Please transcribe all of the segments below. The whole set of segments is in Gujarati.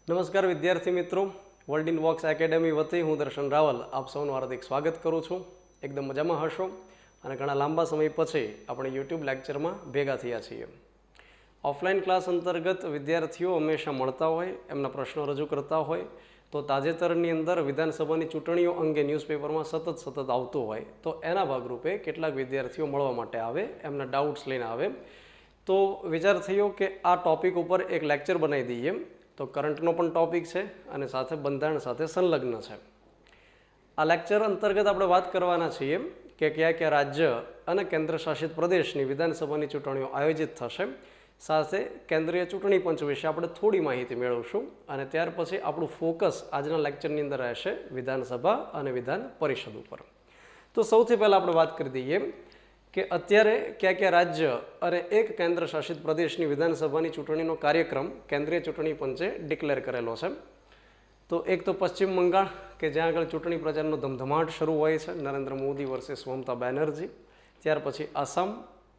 નમસ્કાર વિદ્યાર્થી મિત્રો, વર્લ્ડ ઇન વોક્સ એકેડેમી વતી હું દર્શન રાવલ આપ સૌનું હાર્દિક સ્વાગત કરું છું. એકદમ મજામાં હશો અને ઘણા લાંબા સમય પછી આપણે યુટ્યુબ લેક્ચરમાં ભેગા થયા છીએ. ઓફલાઈન ક્લાસ અંતર્ગત વિદ્યાર્થીઓ હંમેશા મળતા હોય, એમના પ્રશ્નો રજૂ કરતા હોય, તો તાજેતરની અંદર વિધાનસભાની ચૂંટણીઓ અંગે ન્યૂઝપેપરમાં સતત આવતું હોય, તો એના ભાગરૂપે કેટલાક વિદ્યાર્થીઓ મળવા માટે આવે, એમના ડાઉટ્સ લઈને આવે. તો વિચાર થયો કે આ ટૉપિક ઉપર એક લેક્ચર બનાવી દઈએ. તો કરંટનો પણ ટૉપિક છે અને સાથે બંધારણ સાથે સંલગ્ન છે. આ લેક્ચર અંતર્ગત આપણે વાત કરવાના છીએ કે કયા કયા રાજ્ય અને કેન્દ્રશાસિત પ્રદેશની વિધાનસભાની ચૂંટણીઓ આયોજિત થશે. સાથે કેન્દ્રીય ચૂંટણી પંચ વિશે આપણે થોડી માહિતી મેળવશું અને ત્યાર પછી આપણું ફોકસ આજના લેક્ચરની અંદર રહેશે વિધાનસભા અને વિધાન પરિષદ ઉપર. તો સૌથી પહેલાં આપણે વાત કરી દઈએ કે અત્યારે કયા કયા રાજ્ય અને એક કેન્દ્ર શાસિત પ્રદેશની વિધાનસભાની ચૂંટણીનો કાર્યક્રમ કેન્દ્રીય ચૂંટણી પંચે ડિક્લેર કરેલો છે. તો એક તો પશ્ચિમ બંગાળ કે જ્યાં આગળ ચૂંટણી પ્રચારનો ધમધમાટ શરૂ હોય છે, નરેન્દ્ર મોદી વર્સેસ મમતા બેનર્જી. ત્યાર પછી આસામ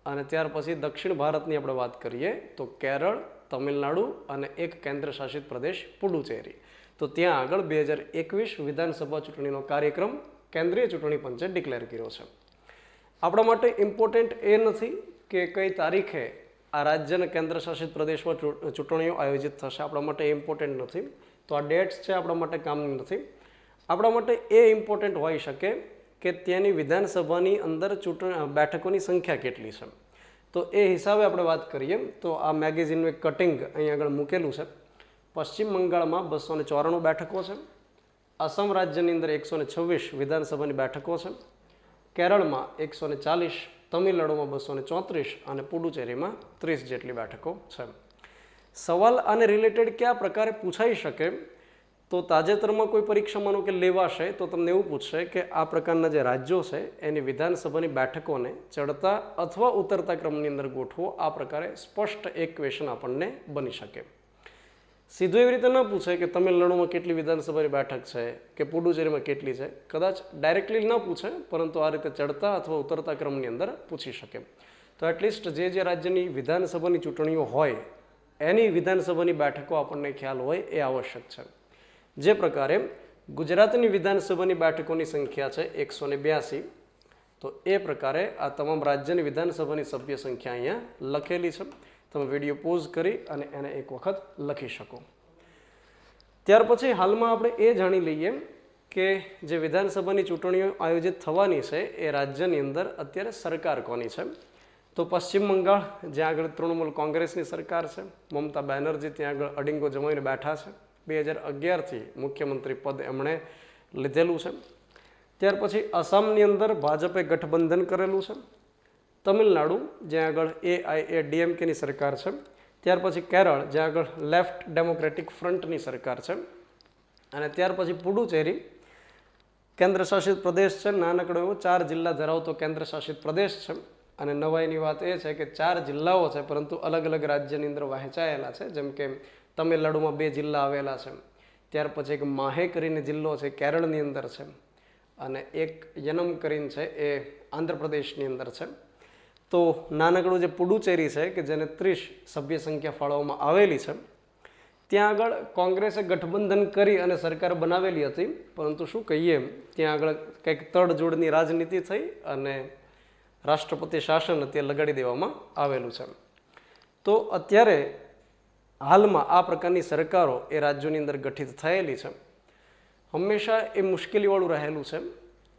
અને ત્યાર પછી દક્ષિણ ભારતની આપણે વાત કરીએ તો કેરળ, તમિલનાડુ અને એક કેન્દ્ર શાસિત પ્રદેશ પુડુચેરી. તો ત્યાં આગળ 2021 વિધાનસભા ચૂંટણીનો કાર્યક્રમ કેન્દ્રીય ચૂંટણી પંચે ડિક્લેર કર્યો છે. આપણા માટે ઇમ્પોર્ટન્ટ એ નથી કે કઈ તારીખે આ રાજ્ય અને કેન્દ્ર શાસિત પ્રદેશમાં ચૂંટણીઓ આયોજિત થશે, આપણા માટે એ ઇમ્પોર્ટન્ટ નથી. તો આ ડેટ્સ છે આપણા માટે કામની નથી. આપણા માટે એ ઇમ્પોર્ટન્ટ હોઈ શકે કે ત્યાંની વિધાનસભાની અંદર બેઠકોની સંખ્યા કેટલી છે. તો એ હિસાબે આપણે વાત કરીએ તો આ મેગેઝિનનું એક કટિંગ અહીં આગળ મૂકેલું છે. પશ્ચિમ બંગાળમાં 294 બેઠકો છે, આસામ રાજ્યની અંદર 126 વિધાનસભાની બેઠકો છે, કેરળમાં 140, તમિલનાડુમાં 234 અને પુડુચેરીમાં 30 જેટલી બેઠકો છે. સવાલ આને રિલેટેડ કયા પ્રકારે પૂછાઈ શકે, તો તાજેતરમાં કોઈ પરીક્ષા માનો કે લેવાશે તો તમને એવું પૂછશે કે આ પ્રકારના જે રાજ્યો છે એની વિધાનસભાની બેઠકોને ચડતા અથવા ઉતરતા ક્રમની અંદર ગોઠવો. આ પ્રકારે સ્પષ્ટ એક ક્વેશ્ચન આપણને બની શકે. સીધું એવી રીતે ન પૂછે કે તમિલનાડુમાં કેટલી વિધાનસભાની બેઠક છે કે પુડુચેરીમાં કેટલી છે, કદાચ ડાયરેક્ટલી ન પૂછે, પરંતુ આ રીતે ચડતા અથવા ઉતરતા ક્રમની અંદર પૂછી શકે. તો એટલીસ્ટ જે રાજ્યની વિધાનસભાની ચૂંટણીઓ હોય એની વિધાનસભાની બેઠકો આપણને ખ્યાલ હોય એ આવશ્યક છે. જે પ્રકારે ગુજરાતની વિધાનસભાની બેઠકોની સંખ્યા છે 182, તો એ પ્રકારે આ તમામ રાજ્યની વિધાનસભાની સભ્ય સંખ્યા અહીંયા લખેલી છે. તમે વિડીયો પોઝ કરી અને એને એક વખત લખી શકો. ત્યાર પછી હાલમાં આપણે એ જાણી લઈએ કે જે વિધાનસભાની ચૂંટણીઓ આયોજિત થવાની છે એ રાજ્યની અંદર અત્યારે સરકાર કોની છે. તો પશ્ચિમ બંગાળ જ્યાં આગળ તૃણમૂલ કોંગ્રેસની સરકાર છે, મમતા બેનર્જી ત્યાં આગળ અડિંગો જમાઈને બેઠા છે. 2011થી મુખ્યમંત્રી પદ એમણે લીધેલું છે. ત્યાર પછી આસામની અંદર ભાજપે ગઠબંધન કરેલું છે. તમિલનાડુ જ્યાં આગળ AIADMKની સરકાર છે. ત્યાર પછી કેરળ જ્યાં આગળ લેફ્ટ ડેમોક્રેટિક ફ્રન્ટની સરકાર છે. અને ત્યાર પછી પુડુચેરી કેન્દ્રશાસિત પ્રદેશ છે, નાનકડો એવો 4 જિલ્લા ધરાવતો કેન્દ્રશાસિત પ્રદેશ છે. અને નવાઈની વાત એ છે કે 4 જિલ્લાઓ છે પરંતુ અલગ અલગ રાજ્યની અંદર વહેંચાયેલા છે. જેમ કે તમિલનાડુમાં 2 જિલ્લા આવેલા છે. ત્યાર પછી એક માહે કરીને જિલ્લો છે કેરળની અંદર છે, અને એક યનમ કરીને છે એ આંધ્રપ્રદેશની અંદર છે. તો નાનકડું જે પુડુચેરી છે કે જેને 30 સભ્ય સંખ્યા ફાળવવામાં આવેલી છે, ત્યાં આગળ કોંગ્રેસે ગઠબંધન કરી અને સરકાર બનાવેલી હતી, પરંતુ શું કહીએ ત્યાં આગળ કંઈક તડજોડની રાજનીતિ થઈ અને રાષ્ટ્રપતિ શાસન અત્યારે લગાડી દેવામાં આવેલું છે. તો અત્યારે હાલમાં આ પ્રકારની સરકારો એ રાજ્યોની અંદર ગઠિત થયેલી છે. હંમેશા એ મુશ્કેલીવાળું રહેલું છે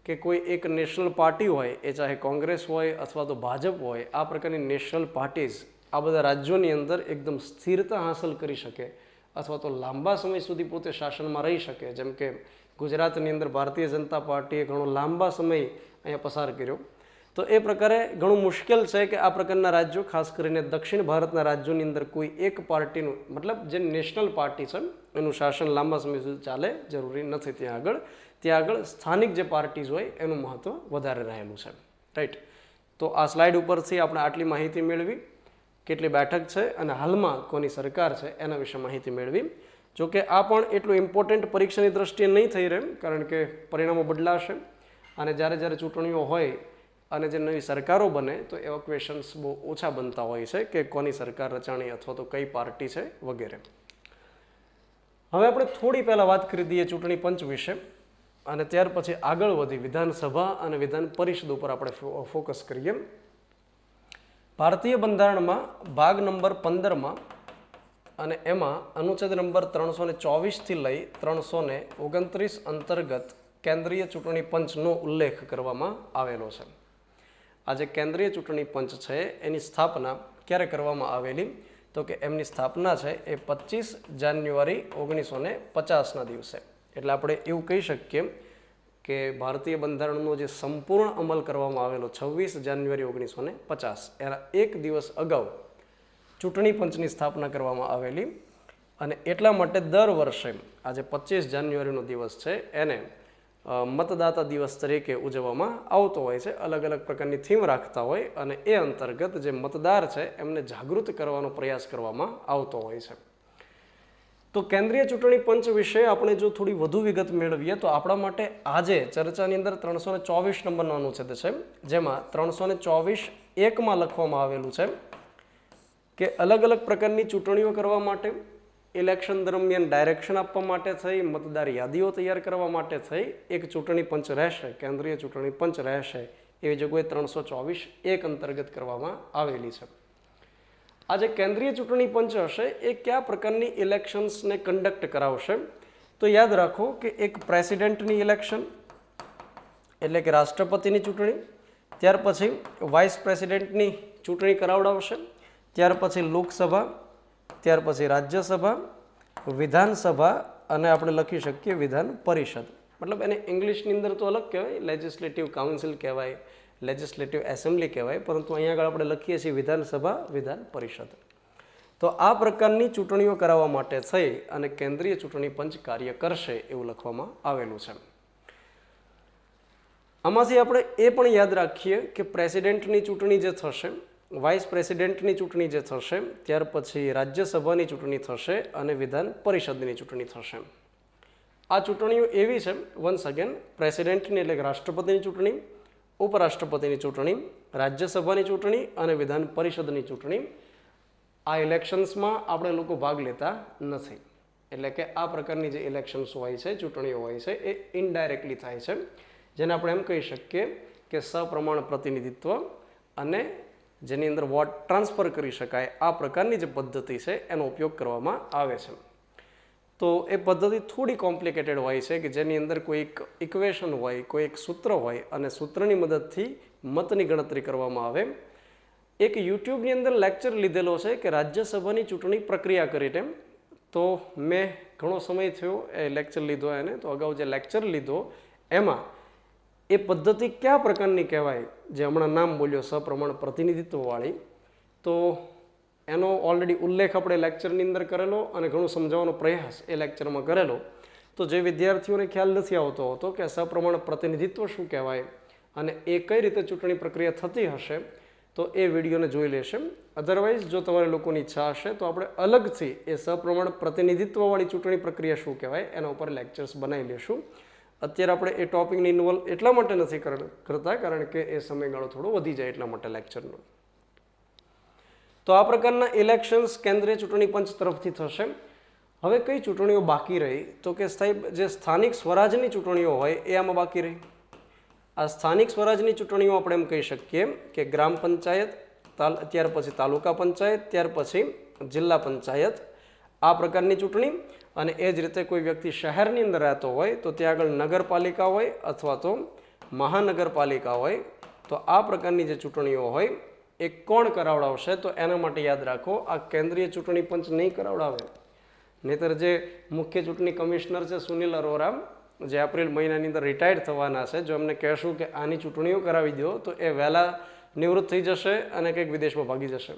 કે કોઈ એક નેશનલ પાર્ટી હોય, એ ચાહે કોંગ્રેસ હોય અથવા તો ભાજપ હોય, આ પ્રકારની નેશનલ પાર્ટીઝ આ બધા રાજ્યોની અંદર એકદમ સ્થિરતા હાંસલ કરી શકે અથવા તો લાંબા સમય સુધી પોતે શાસનમાં રહી શકે. જેમ કે ગુજરાતની અંદર ભારતીય જનતા પાર્ટીએ ઘણો લાંબા સમય અહીંયા પસાર કર્યો. તો એ પ્રકારે ઘણું મુશ્કેલ છે કે આ પ્રકારના રાજ્યો, ખાસ કરીને દક્ષિણ ભારતના રાજ્યોની અંદર કોઈ એક પાર્ટીનું, મતલબ જે નેશનલ પાર્ટી છે એનું શાસન લાંબા સમય સુધી ચાલે જરૂરી નથી. ત્યાં આગળ સ્થાનિક જે પાર્ટીઝ હોય એનું મહત્ત્વ વધારે રહેલું છે. રાઈટ. તો આ સ્લાઇડ ઉપરથી આપણે આટલી માહિતી મેળવી, કેટલી બેઠક છે અને હાલમાં કોની સરકાર છે એના વિશે માહિતી મેળવી. જોકે આ પણ એટલું ઇમ્પોર્ટન્ટ પરીક્ષાની દ્રષ્ટિએ નહીં થઈ રહે, કારણ કે પરિણામો બદલાશે અને જ્યારે ચૂંટણીઓ હોય અને જે નવી સરકારો બને તો એવા ક્વેશ્ચન્સ બહુ ઓછા બનતા હોય છે કે કોની સરકાર રચાણી અથવા તો કઈ પાર્ટી છે વગેરે. હવે આપણે થોડી પહેલાં વાત કરી દઈએ ચૂંટણી પંચ વિશે અને ત્યાર પછી આગળ વધી વિધાનસભા અને વિધાન પરિષદ ઉપર આપણે ફોકસ કરીએ. ભારતીય બંધારણમાં ભાગ નંબર 15માં અને એમાં અનુચ્છેદ નંબર 324થી લઈ 329 અંતર્ગત કેન્દ્રીય ચૂંટણી પંચનો ઉલ્લેખ કરવામાં આવેલો છે. આ જે કેન્દ્રીય ચૂંટણી પંચ છે એની સ્થાપના ક્યારે કરવામાં આવેલી? તો કે એમની સ્થાપના છે એ 25 જાન્યુઆરી 1950ના દિવસે. એટલે આપણે એવું કહી શકીએ કે ભારતીય બંધારણનો જે સંપૂર્ણ અમલ કરવામાં આવેલો 26 જાન્યુઆરી 1950 એના એક દિવસ અગાઉ ચૂંટણી પંચની સ્થાપના કરવામાં આવેલી. અને એટલા માટે દર વર્ષે આજે 25 જાન્યુઆરીનો દિવસ છે એને મતદાતા દિવસ તરીકે ઉજવવામાં આવતો હોય છે. અલગ અલગ પ્રકારની થીમ રાખતા હોય અને એ અંતર્ગત જે મતદાર છે એમને જાગૃત કરવાનો પ્રયાસ કરવામાં આવતો હોય છે. તો કેન્દ્રીય ચૂંટણી પંચ વિશે આપણે જો થોડી વધુ વિગત મેળવીએ તો આપણા માટે આજે ચર્ચાની અંદર 324 નંબરનો અનુચ્છેદ છે, જેમાં 324(1) લખવામાં આવેલું છે કે અલગ અલગ પ્રકારની ચૂંટણીઓ કરવા માટે, ઇલેક્શન દરમિયાન ડાયરેક્શન આપવા માટે થઈ, મતદાર યાદીઓ તૈયાર કરવા માટે થઈ એક ચૂંટણી પંચ રહેશે, કેન્દ્રીય ચૂંટણી પંચ રહેશે, એવી જોગવાઈ 324(1) અંતર્ગત કરવામાં આવેલી છે. આ જે કેન્દ્રીય ચૂંટણી પંચ હશે એ કયા પ્રકારની ઇલેક્શન્સને કન્ડક્ટ કરાવશે? તો યાદ રાખો કે એક પ્રેસિડેન્ટની ઇલેક્શન એટલે કે રાષ્ટ્રપતિની ચૂંટણી, ત્યાર પછી વાઇસ પ્રેસિડેન્ટની ચૂંટણી કરાવડાવશે, ત્યાર પછી લોકસભા, ત્યાર પછી રાજ્યસભા, વિધાનસભા અને આપણે લખી શકીએ વિધાન પરિષદ. મતલબ એને ઇંગ્લિશની અંદર તો અલગ કહેવાય, લેજિસ્લેટિવ કાઉન્સિલ કહેવાય, લેજિસ્લેટિવ એસેમ્બલી કહેવાય, પરંતુ અહીંયા આગળ આપણે લખીએ છીએ વિધાનસભા, વિધાન પરિષદ. તો આ પ્રકારની ચૂંટણીઓ કરાવવા માટે થઈ અને કેન્દ્રીય ચૂંટણી પંચ કાર્ય કરશે એવું લખવામાં આવેલું છે. આમાંથી આપણે એ પણ યાદ રાખીએ કે પ્રેસિડેન્ટની ચૂંટણી જે થશે, વાઇસ પ્રેસિડેન્ટની ચૂંટણી જે થશે, ત્યાર પછી રાજ્યસભાની ચૂંટણી થશે અને વિધાન પરિષદની ચૂંટણી થશે. આ ચૂંટણીઓ એવી છે, વન્સ અગેન, પ્રેસિડેન્ટની એટલે કે રાષ્ટ્રપતિની ચૂંટણી, ઉપરાષ્ટ્રપતિની ચૂંટણી, રાજ્યસભાની ચૂંટણી અને વિધાન પરિષદની ચૂંટણી. આ ઇલેક્શન્સમાં આપણે લોકો ભાગ લેતા નથી. એટલે કે આ પ્રકારની જે ઇલેક્શન્સ હોય છે, ચૂંટણીઓ હોય છે, એ ઇનડાયરેક્ટલી થાય છે, જેને આપણે એમ કહી શકીએ કે સપ્રમાણ પ્રતિનિધિત્વ અને જેની અંદર વોટ ટ્રાન્સફર કરી શકાય આ પ્રકારની જે પદ્ધતિ છે એનો ઉપયોગ કરવામાં આવે છે. તો એ પદ્ધતિ થોડી કોમ્પ્લિકેટેડ હોય છે કે જેની અંદર કોઈ એક ઇક્વેશન હોય, કોઈ એક સૂત્ર હોય અને સૂત્રની મદદથી મતની ગણતરી કરવામાં આવે. એક યુટ્યુબની અંદર લેક્ચર લીધેલો છે કે રાજ્યસભાની ચૂંટણી પ્રક્રિયા કરીને, તો મેં ઘણો સમય થયો એ લેક્ચર લીધો એને, તો અગાઉ જે લેક્ચર લીધો એમાં એ પદ્ધતિ કયા પ્રકારની કહેવાય, જે હમણાં નામ બોલ્યો સપ્રમાણ પ્રતિનિધિત્વવાળી, તો એનો ઓલરેડી ઉલ્લેખ આપણે લેક્ચરની અંદર કરેલો અને ઘણું સમજાવવાનો પ્રયાસ એ લેક્ચરમાં કરેલો. તો જે વિદ્યાર્થીઓને ખ્યાલ નથી આવતો હતો કે સપ્રમાણ પ્રતિનિધિત્વ શું કહેવાય અને એ કઈ રીતે ચૂંટણી પ્રક્રિયા થતી હશે, તો એ વિડીયોને જોઈ લેશે. અધરવાઇઝ જો તમારે લોકોની ઈચ્છા હશે તો આપણે અલગથી એ સપ્રમાણ પ્રતિનિધિત્વવાળી ચૂંટણી પ્રક્રિયા શું કહેવાય એના ઉપર લેક્ચર્સ બનાવી લેશું. અત્યારે આપણે એ ટોપિકને ઇન્વોલ્વ એટલા માટે નથી કરતા કારણ કે એ સમયગાળો થોડો વધી જાય એટલા માટે લેક્ચરનો. તો આ પ્રકારના ઇલેક્શન્સ કેન્દ્રીય ચૂંટણી પંચ તરફથી થશે. હવે કઈ ચૂંટણીઓ બાકી રહી? તો કે સાહેબ જે સ્થાનિક સ્વરાજની ચૂંટણીઓ હોય એ આમાં બાકી રહી. આ સ્થાનિક સ્વરાજની ચૂંટણીઓ આપણે એમ કહી શકીએ કે ગ્રામ પંચાયત, ત્યાર પછી તાલુકા પંચાયત, ત્યાર પછી જિલ્લા પંચાયત, આ પ્રકારની ચૂંટણી. અને એ જ રીતે કોઈ વ્યક્તિ શહેરની અંદર રહેતો હોય તો ત્યાં આગળ નગરપાલિકા હોય અથવા તો મહાનગરપાલિકા હોય. તો આ પ્રકારની જે ચૂંટણીઓ હોય એ કોણ કરાવડાવશે? તો એના માટે યાદ રાખો આ કેન્દ્રીય ચૂંટણી પંચ નહીં કરાવડાવે. નહીતર જે મુખ્ય ચૂંટણી કમિશનર છે સુનિલ અરોરા, જે એપ્રિલ મહિનાની અંદર રિટાયર્ડ થવાના છે, જો એમને કહેશું કે આની ચૂંટણીઓ કરાવી દો તો એ વહેલા નિવૃત્ત થઈ જશે અને કંઈક વિદેશમાં ભાગી જશે.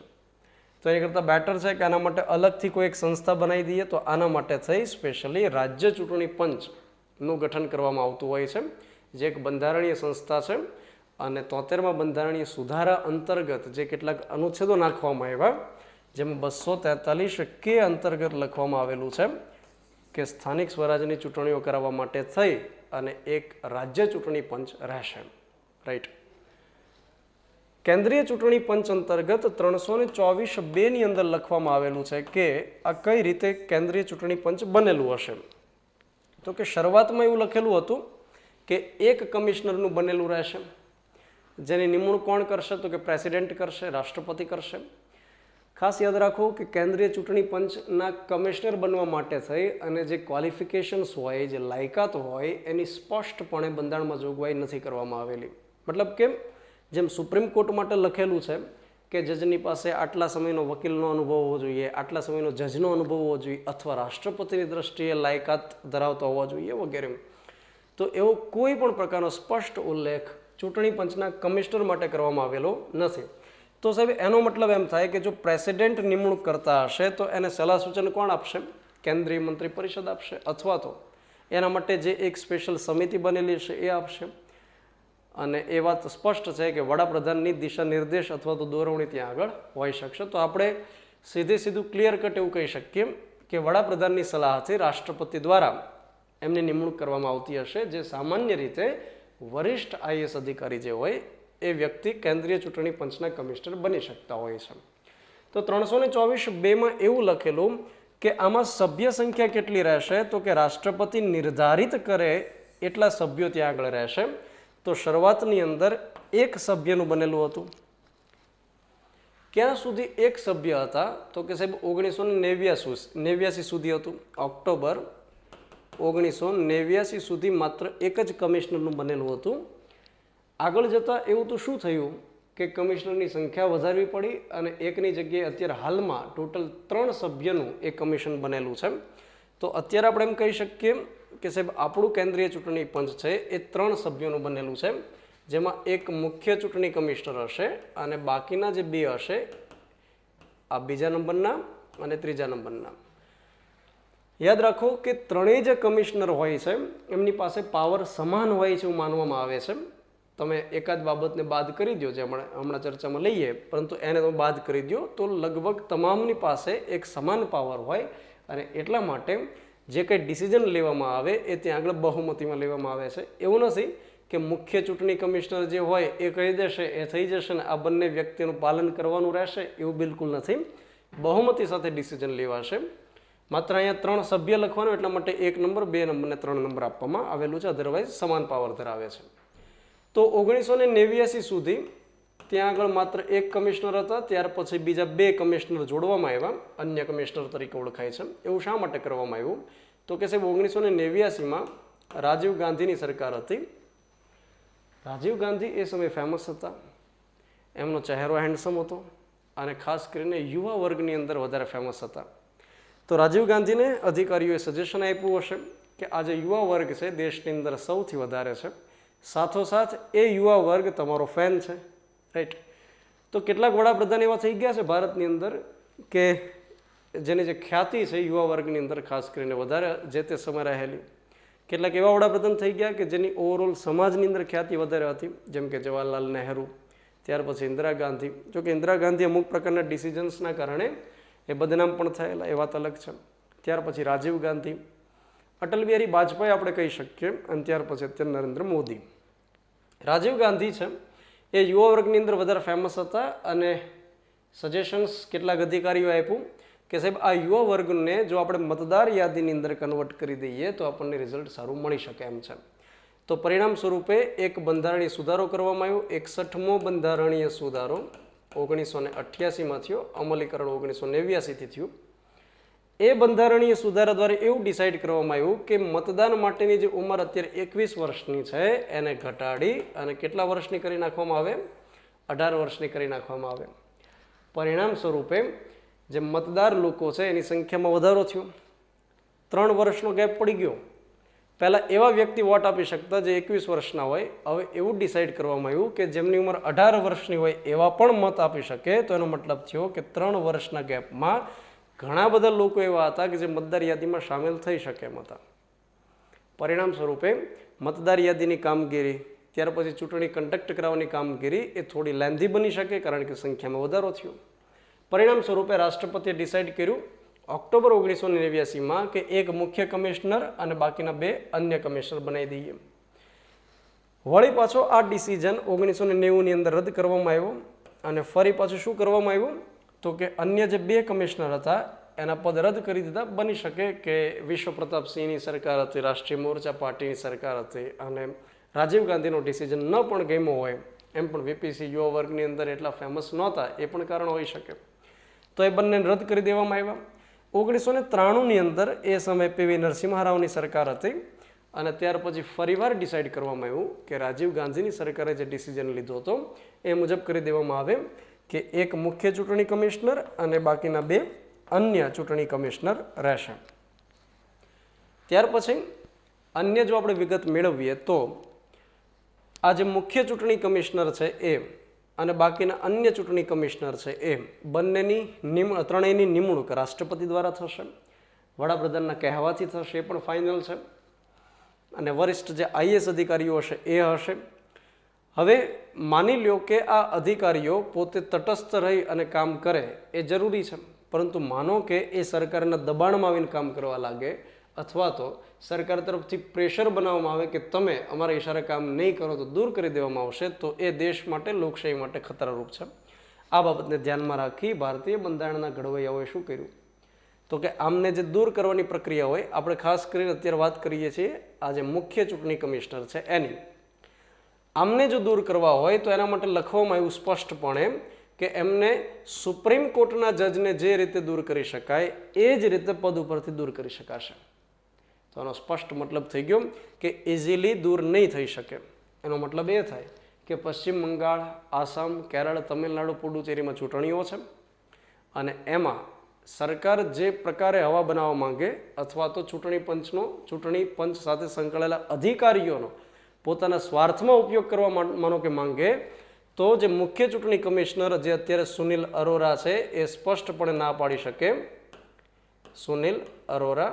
તો એ કરતાં બેટર છે કે આના માટે અલગથી કોઈ એક સંસ્થા બનાવી દઈએ. તો આના માટે થઈ સ્પેશિયલી રાજ્ય ચૂંટણી પંચનું ગઠન કરવામાં આવતું હોય છે, જે એક બંધારણીય સંસ્થા છે. અને 73માં બંધારણીય સુધારા અંતર્ગત જે કેટલાક અનુચ્છેદો નાખવામાં આવ્યા, જેમાં 243 અંતર્ગત લખવામાં આવેલું છે કે સ્થાનિક સ્વરાજની ચૂંટણીઓ કરાવવા માટે થઈ અને એક રાજ્ય ચૂંટણી પંચ રહેશે. રાઈટ. કેન્દ્રીય ચૂંટણી પંચ અંતર્ગત 324(2) અંદર લખવામાં આવેલું છે કે આ કઈ રીતે કેન્દ્રીય ચૂંટણી પંચ બનેલું હશે. તો કે શરૂઆતમાં એવું લખેલું હતું કે એક કમિશનરનું બનેલું રહેશે, જેની નિમણૂક કોણ કરશે? તો કે પ્રેસિડેન્ટ કરશે, રાષ્ટ્રપતિ કરશે. ખાસ યાદ રાખો કે કેન્દ્રીય ચૂંટણી પંચના કમિશનર બનવા માટે થઈ અને જે ક્વોલિફિકેશન્સ હોય, જે લાયકાત હોય, એની સ્પષ્ટપણે બંધારણમાં જોગવાઈ નથી કરવામાં આવેલી. મતલબ કે જેમ સુપ્રીમ કોર્ટ માટે લખેલું છે કે જજની પાસે આટલા સમયનો વકીલનો અનુભવ હોવો જોઈએ, આટલા સમયનો જજનો અનુભવ હોવો જોઈએ, અથવા રાષ્ટ્રપતિની દ્રષ્ટિએ લાયકાત ધરાવતો હોવો જોઈએ વગેરે, તો એવો કોઈ પણ પ્રકારનો સ્પષ્ટ ઉલ્લેખ ચૂંટણી પંચના કમિશનર માટે કરવામાં આવેલો નથી. તો સાહેબ એનો મતલબ એમ થાય કે જો પ્રેસિડેન્ટ નિમણૂક કરતા હશે તો એને સલાહ સૂચન કોણ આપશે? કેન્દ્રીય મંત્રી પરિષદ આપશે, અથવા તો એના માટે જે એક સ્પેશિયલ સમિતિ બનેલી છે એ આપશે. અને એ વાત સ્પષ્ટ છે કે વડાપ્રધાનની દિશા નિર્દેશ અથવા તો દોરવણી ત્યાં આગળ હોઈ શકશે. તો આપણે સીધું ક્લિયર કટ એવું કહી શકીએ કે વડાપ્રધાનની સલાહથી રાષ્ટ્રપતિ દ્વારા એમની નિમણૂક કરવામાં આવતી હશે, જે સામાન્ય રીતે વરિષ્ઠ આઈએએસ અધિકારી જે હોય એ વ્યક્તિ કેન્દ્રીય ચૂંટણી પંચના કમિશનર બની શકતા હોય છે. તો 324(2) એવું લખેલું કે આમાં સભ્ય સંખ્યા કેટલી રહેશે? તો કે રાષ્ટ્રપતિ નિર્ધારિત કરે એટલા સભ્યો ત્યાં આગળ રહેશે. તો શરૂઆતની અંદર એક સભ્યનું બનેલું હતું. ક્યાં સુધી એક સભ્ય હતા? તો કે સાહેબ 1989 સુધી હતું. ઓક્ટોબર 1989 સુધી માત્ર એક જ કમિશનરનું બનેલું હતું. આગળ જતાં એવું તો શું થયું કે કમિશનરની સંખ્યા વધારવી પડી અને એકની જગ્યાએ અત્યારે હાલમાં ટોટલ 3 સભ્યનું એક કમિશન બનેલું છે. તો અત્યારે આપણે એમ કહી શકીએ કે સાહેબ આપણું કેન્દ્રીય ચૂંટણી પંચ છે એ 3 સભ્યોનું બનેલું છે, જેમાં એક મુખ્ય ચૂંટણી કમિશનર હશે અને બાકીના જે 2 હશે આ બીજા નંબરના અને ત્રીજા નંબરના. યાદ રાખો કે ત્રણેય જે કમિશનર હોય છે એમની પાસે પાવર સમાન હોય છે એવું માનવામાં આવે છે. તમે એકાદ બાબતને બાદ કરી દો, જે હમણાં ચર્ચામાં લઈએ, પરંતુ એને તમે બાદ કરી દો તો લગભગ તમામની પાસે એક સમાન પાવર હોય અને એટલા માટે જે કંઈ ડિસિઝન લેવામાં આવે એ ત્યાં આગળ બહુમતીમાં લેવામાં આવે છે. એવું નથી કે મુખ્ય ચૂંટણી કમિશનર જે હોય એ કહી દેશે એ થઈ જશે ને આ બંને વ્યક્તિનું પાલન કરવાનું રહેશે, એવું બિલકુલ નથી. બહુમતી સાથે ડિસિઝન લેવાશે. માત્ર અહીંયા 3 સભ્ય લખવાનું, એટલા માટે 1 નંબર, 2 નંબર ને 3 નંબર આપવામાં આવેલું છે. અધરવાઇઝ સમાન પાવર ધરાવે છે. તો 1989 સુધી ત્યાં આગળ માત્ર 1 કમિશનર હતા. ત્યાર પછી બીજા 2 કમિશનર જોડવામાં આવ્યા, અન્ય કમિશનર તરીકે ઓળખાય છે. એવું શા માટે કરવામાં આવ્યું? તો કે સાહેબ 1989માં રાજીવ ગાંધીની સરકાર હતી. રાજીવ ગાંધી એ સમયે ફેમસ હતા, એમનો ચહેરો હેન્ડસમ હતો અને ખાસ કરીને યુવા વર્ગની અંદર વધારે ફેમસ હતા. તો રાજીવ ગાંધીને અધિકારીઓએ સજેશન આપ્યું હશે કે આ જે યુવા વર્ગ છે દેશની અંદર સૌથી વધારે છે, સાથોસાથ એ યુવા વર્ગ તમારો ફેન છે, રાઈટ? તો કેટલાક વડાપ્રધાન એવા થઈ ગયા છે ભારતની અંદર કે જેની જે ખ્યાતિ છે યુવા વર્ગની અંદર ખાસ કરીને વધારે જે તે સમય રહેલી. કેટલાક એવા વડાપ્રધાન થઈ ગયા કે જેની ઓવરઓલ સમાજની અંદર ખ્યાતિ વધારે હતી, જેમ કે જવાહરલાલ નહેરુ, ત્યાર પછી ઇન્દિરા ગાંધી. જોકે ઇન્દિરા ગાંધી અમુક પ્રકારના ડિસિઝન્સના કારણે એ બદનામ પણ થયેલા, એ વાત અલગ છે. ત્યાર પછી રાજીવ ગાંધી, અટલ બિહારી વાજપેયી આપણે કહી શકીએ, અને ત્યાર પછી અત્યારે નરેન્દ્ર મોદી. રાજીવ ગાંધી છે એ યુવા વર્ગની અંદર વધારે ફેમસ હતા અને સજેશન્સ કેટલાક અધિકારીઓ આપ્યું કે સાહેબ આ યુવા વર્ગને જો આપણે મતદાર યાદીની અંદર કન્વર્ટ કરી દઈએ તો આપણને રિઝલ્ટ સારું મળી શકે એમ છે. તો પરિણામ સ્વરૂપે એક બંધારણીય સુધારો કરવામાં આવ્યો. 61મો બંધારણીય સુધારો 1988માં થયો, અમલીકરણ 1989થી થયું. એ બંધારણીય સુધારા દ્વારા એવું ડિસાઇડ કરવામાં આવ્યું કે મતદાન માટેની જે ઉંમર અત્યારે 21 વર્ષની છે એને ઘટાડી અને કેટલા વર્ષની કરી નાખવામાં આવે? 18 વર્ષની કરી નાખવામાં આવે. પરિણામ સ્વરૂપે જે મતદાર લોકો છે એની સંખ્યામાં વધારો થયો. 3 વર્ષનો ગેપ પડી ગયો. પહેલાં એવા વ્યક્તિ વોટ આપી શકતા જે 21 વર્ષના હોય, હવે એવું ડિસાઇડ કરવામાં આવ્યું કે જેમની ઉંમર 18 વર્ષની હોય એવા પણ મત આપી શકે. તો એનો મતલબ થયો કે 3 વર્ષના ગેપમાં ઘણા બધા લોકો એવા હતા કે જે મતદાર યાદીમાં સામેલ થઈ શકે એમ હતા. પરિણામ સ્વરૂપે મતદાર યાદીની કામગીરી, ત્યાર પછી ચૂંટણી કન્ડક્ટ કરાવવાની કામગીરી એ થોડી લેન્ધી બની શકે કારણ કે સંખ્યામાં વધારો થયો. પરિણામ સ્વરૂપે રાષ્ટ્રપતિએ ડિસાઇડ કર્યું ઓક્ટોબર 1989માં કે એક મુખ્ય કમિશનર અને બાકીના 2 અન્ય કમિશનર બનાવી દઈએ. વળી પાછો આ ડિસિઝન 1990ની અંદર રદ કરવામાં આવ્યો અને ફરી પાછું શું કરવામાં આવ્યું તો કે અન્ય જે 2 કમિશનર હતા એના પદ રદ કરી દીધા. બની શકે કે વિશ્વ પ્રતાપસિંહની સરકાર હતી, રાષ્ટ્રીય મોરચા પાર્ટીની સરકાર હતી અને રાજીવ ગાંધીનો ડિસિઝન ન પણ ગમ્યો હોય, એમ પણ વીપીસી યુવા વર્ગની અંદર એટલા ફેમસ નહોતા, એ પણ કારણ હોઈ શકે. તો એ બંનેને રદ કરી દેવામાં આવ્યા. 1993ની અંદર એ સમયે પીવી નરસિંહ રાવની સરકાર હતી અને ત્યાર પછી ફરીવાર ડિસાઇડ કરવામાં આવ્યું કે રાજીવ ગાંધીની સરકારે જે ડિસિઝન લીધો હતો એ મુજબ કરી દેવામાં આવે કે એક મુખ્ય ચૂંટણી કમિશનર અને બાકીના 2 અન્ય ચૂંટણી કમિશનર રહેશે. ત્યાર પછી અન્ય જો આપણે વિગત મેળવીએ તો આ જે મુખ્ય ચૂંટણી કમિશનર છે એ અને બાકીના અન્ય ચૂંટણી કમિશનર છે એ ત્રણેયની નિમણૂક રાષ્ટ્રપતિ દ્વારા થશે, વડાપ્રધાનના કહેવાથી થશે, એ પણ ફાઇનલ છે. અને વરિષ્ઠ જે આઈએએસ અધિકારીઓ હશે એ હશે. હવે માની લ્યો કે આ અધિકારીઓ પોતે તટસ્થ રહી અને કામ કરે એ જરૂરી છે, પરંતુ માનો કે એ સરકારના દબાણમાં આવીને કામ કરવા લાગે અથવા તો સરકાર તરફથી પ્રેશર બનાવવામાં આવે કે તમે અમારા ઈશારે કામ નહીં કરો તો દૂર કરી દેવામાં આવશે, તો એ દેશ માટે, લોકશાહી માટે ખતરારૂપ છે. આ બાબતને ધ્યાનમાં રાખી ભારતીય બંધારણના ઘડવૈયાઓએ શું કર્યું તો કે આમને જે દૂર કરવાની પ્રક્રિયા હોય, આપણે ખાસ કરીને અત્યારે વાત કરીએ છીએ આ જે મુખ્ય ચૂંટણી કમિશનર છે એની, આમને જો દૂર કરવા હોય તો એના માટે લખવામાં આવ્યું સ્પષ્ટપણે કે એમને સુપ્રીમ કોર્ટના જજને જે રીતે દૂર કરી શકાય એ જ રીતે પદ ઉપરથી દૂર કરી શકાશે. તો આનો સ્પષ્ટ મતલબ થઈ ગયો કે ઇઝીલી દૂર નહીં થઈ શકે. એનો મતલબ એ થાય કે પશ્ચિમ બંગાળ, આસામ, કેરળ, તમિલનાડુ, પુડુચેરીમાં ચૂંટણીઓ છે અને એમાં સરકાર જે પ્રકારે હવા બનાવવા માંગે અથવા તો ચૂંટણી પંચ સાથે સંકળાયેલા અધિકારીઓનો પોતાના સ્વાર્થમાં ઉપયોગ કરવા માનો કે માંગે, તો જે મુખ્ય ચૂંટણી કમિશનર જે અત્યારે સુનિલ અરોરા છે એ સ્પષ્ટપણે ના પાડી શકે. સુનિલ અરોરા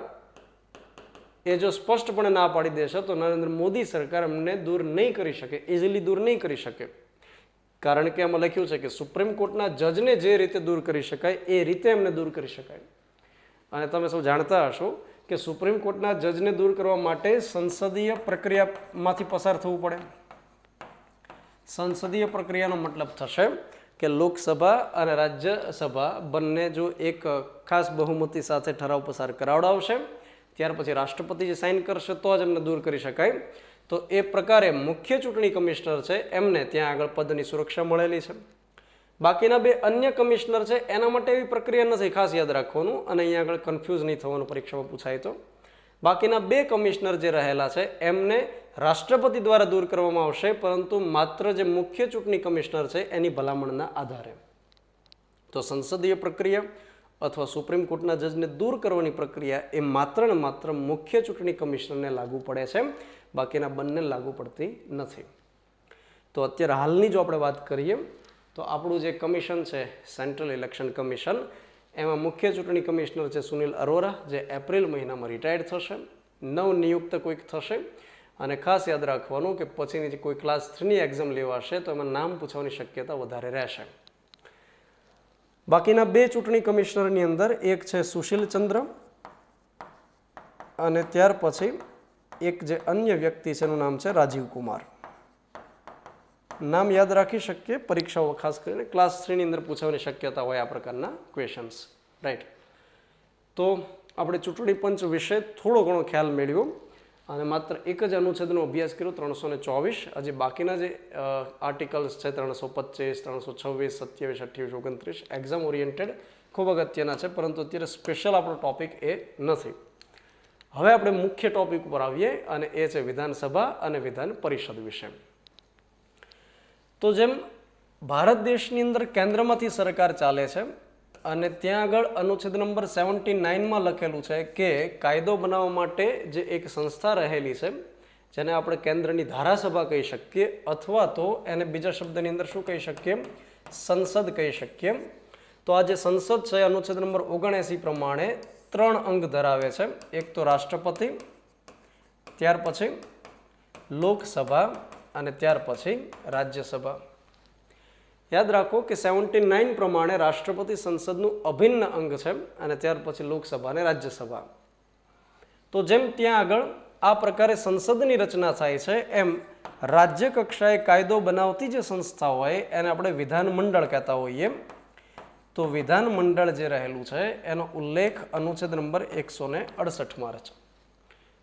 એ જો સ્પષ્ટપણે ના પાડી દેશે તો નરેન્દ્ર મોદી સરકાર એમને દૂર નહીં કરી શકે, ઇઝીલી દૂર નહીં કરી શકે. કારણ કે એમાં લખ્યું છે કે સુપ્રીમ કોર્ટના જજને જે રીતે દૂર કરી શકાય એ રીતે એમને દૂર કરી શકાય. અને તમે સૌ જાણતા હશો કે સુપ્રીમ કોર્ટના જજને દૂર કરવા માટે સંસદીય પ્રક્રિયામાંથી પસાર થવું પડે. સંસદીય પ્રક્રિયાનો મતલબ થશે કે લોકસભા અને રાજ્યસભા બંને જો એક ખાસ બહુમતી સાથે ઠરાવ પસાર કરાવડાવશે, ત્યાર પછી રાષ્ટ્રપતિ જે સાઇન કરશે તો જ એમને દૂર કરી શકાય. તો એ પ્રકારે મુખ્ય ચૂંટણી કમિશનર છે એમને ત્યાં આગળ પદની સુરક્ષા મળેલી છે. બાકીના 2 અન્ય કમિશનર છે એના માટે એવી પ્રક્રિયા નથી, ખાસ યાદ રાખવાનું, અને અહીંયા આગળ કન્ફ્યુઝ નહીં થવાનું પરીક્ષામાં પૂછાય તો. બાકીના 2 કમિશનર જે રહેલા છે એમને રાષ્ટ્રપતિ દ્વારા દૂર કરવામાં આવશે, પરંતુ માત્ર જે મુખ્ય ચૂંટણી કમિશનર છે એની ભલામણના આધારે. તો સંસદીય પ્રક્રિયા અથવા સુપ્રીમ કોર્ટના જજને દૂર કરવાની પ્રક્રિયા એ માત્ર ને માત્ર મુખ્ય ચૂંટણી કમિશનરને લાગુ પડે છે, બાકીના બંને લાગુ પડતી નથી. તો અત્યારે હાલની જો આપણે વાત કરીએ તો આપણું જે કમિશન છે સેન્ટ્રલ ઇલેક્શન કમિશન, એમાં મુખ્ય ચૂંટણી કમિશનર છે સુનિલ અરોરા, જે એપ્રિલ મહિનામાં રિટાયર્ડ થશે. નવનિયુક્ત કોઈક થશે અને ખાસ યાદ રાખવાનું કે પછીની જે કોઈ ક્લાસ 3ની એક્ઝામ લેવાશે તો એમાં નામ પૂછવાની શક્યતા વધારે રહેશે. બાકીના 2 ચૂંટણી કમિશનરની અંદર એક છે સુશીલ ચંદ્ર અને ત્યાર પછી એક જે અન્ય વ્યક્તિ છે એનું નામ છે રાજીવ કુમાર. નામ યાદ રાખી શકીએ, પરીક્ષાઓ ખાસ કરીને ક્લાસ 3ની અંદર પૂછવાની શક્યતા હોય આ પ્રકારના ક્વેશ્ચન્સ, રાઈટ. તો આપણે ચૂંટણી પંચ વિશે થોડો ઘણો ખ્યાલ મેળવ્યો અને માત્ર એક જ અનુચ્છેદનો અભ્યાસ કર્યો, 324. હજી બાકીના જે આર્ટિકલ્સ છે 325, 326, 27, 28, 29 એક્ઝામ ઓરિએન્ટેડ ખૂબ અગત્યના છે, પરંતુ અત્યારે સ્પેશિયલ આપણો ટોપિક એ નથી. હવે આપણે મુખ્ય ટોપિક ઉપર આવીએ અને એ છે વિધાનસભા અને વિધાન પરિષદ વિશે. તો જેમ ભારત દેશની અંદર કેન્દ્રમાંથી સરકાર ચાલે છે અને ત્યાં આગળ અનુચ્છેદ નંબર 79માં લખેલું છે કે કાયદો બનાવવા માટે જે એક સંસ્થા રહેલી છે જેને આપણે કેન્દ્રની ધારાસભા કહી શકીએ અથવા તો એને બીજા શબ્દની અંદર શું કહી શકીએ, સંસદ કહી શકીએ. તો આ જે સંસદ છે અનુચ્છેદ નંબર 79 પ્રમાણે 3 અંગ ધરાવે છે. એક તો રાષ્ટ્રપતિ, ત્યાર પછી લોકસભા અને ત્યાર પછી રાજ્યસભા. યાદ રાખો કે 79 પ્રમાણે રાષ્ટ્રપતિ સંસદનું અભિન્ન અંગ છે અને ત્યાર પછી લોકસભા અને રાજ્યસભા. તો જેમ ત્યાં આગળ આ પ્રકારે સંસદની રચના થાય છે એમ રાજ્ય કક્ષાએ કાયદો બનાવતી જે સંસ્થા હોય એને આપણે વિધાનમંડળ કહેતા હોઈએ. તો વિધાનમંડળ જે રહેલું છે એનો ઉલ્લેખ અનુચ્છેદ નંબર 168 છે.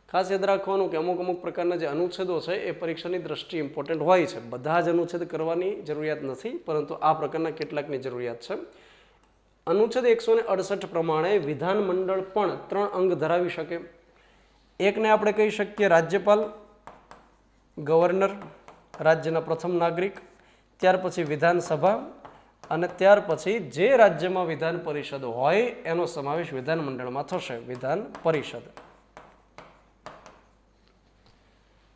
ખાસ યાદ રાખવાનું કે અમુક અમુક પ્રકારના જે અનુચ્છેદો છે એ પરીક્ષાની દ્રષ્ટિએ ઇમ્પોર્ટન્ટ હોય છે. બધા જ અનુચ્છેદ કરવાની જરૂરિયાત નથી, પરંતુ આ પ્રકારના કેટલાકની જરૂરિયાત છે. અનુચ્છેદ 168 પ્રમાણે વિધાનમંડળ પણ 3 અંગ ધરાવી શકે. એકને આપણે કહી શકીએ રાજ્યપાલ, ગવર્નર, રાજ્યના પ્રથમ નાગરિક, ત્યાર પછી વિધાનસભા, અને ત્યાર પછી જે રાજ્યમાં વિધાન પરિષદ હોય એનો સમાવેશ વિધાનમંડળમાં થશે, વિધાન પરિષદ.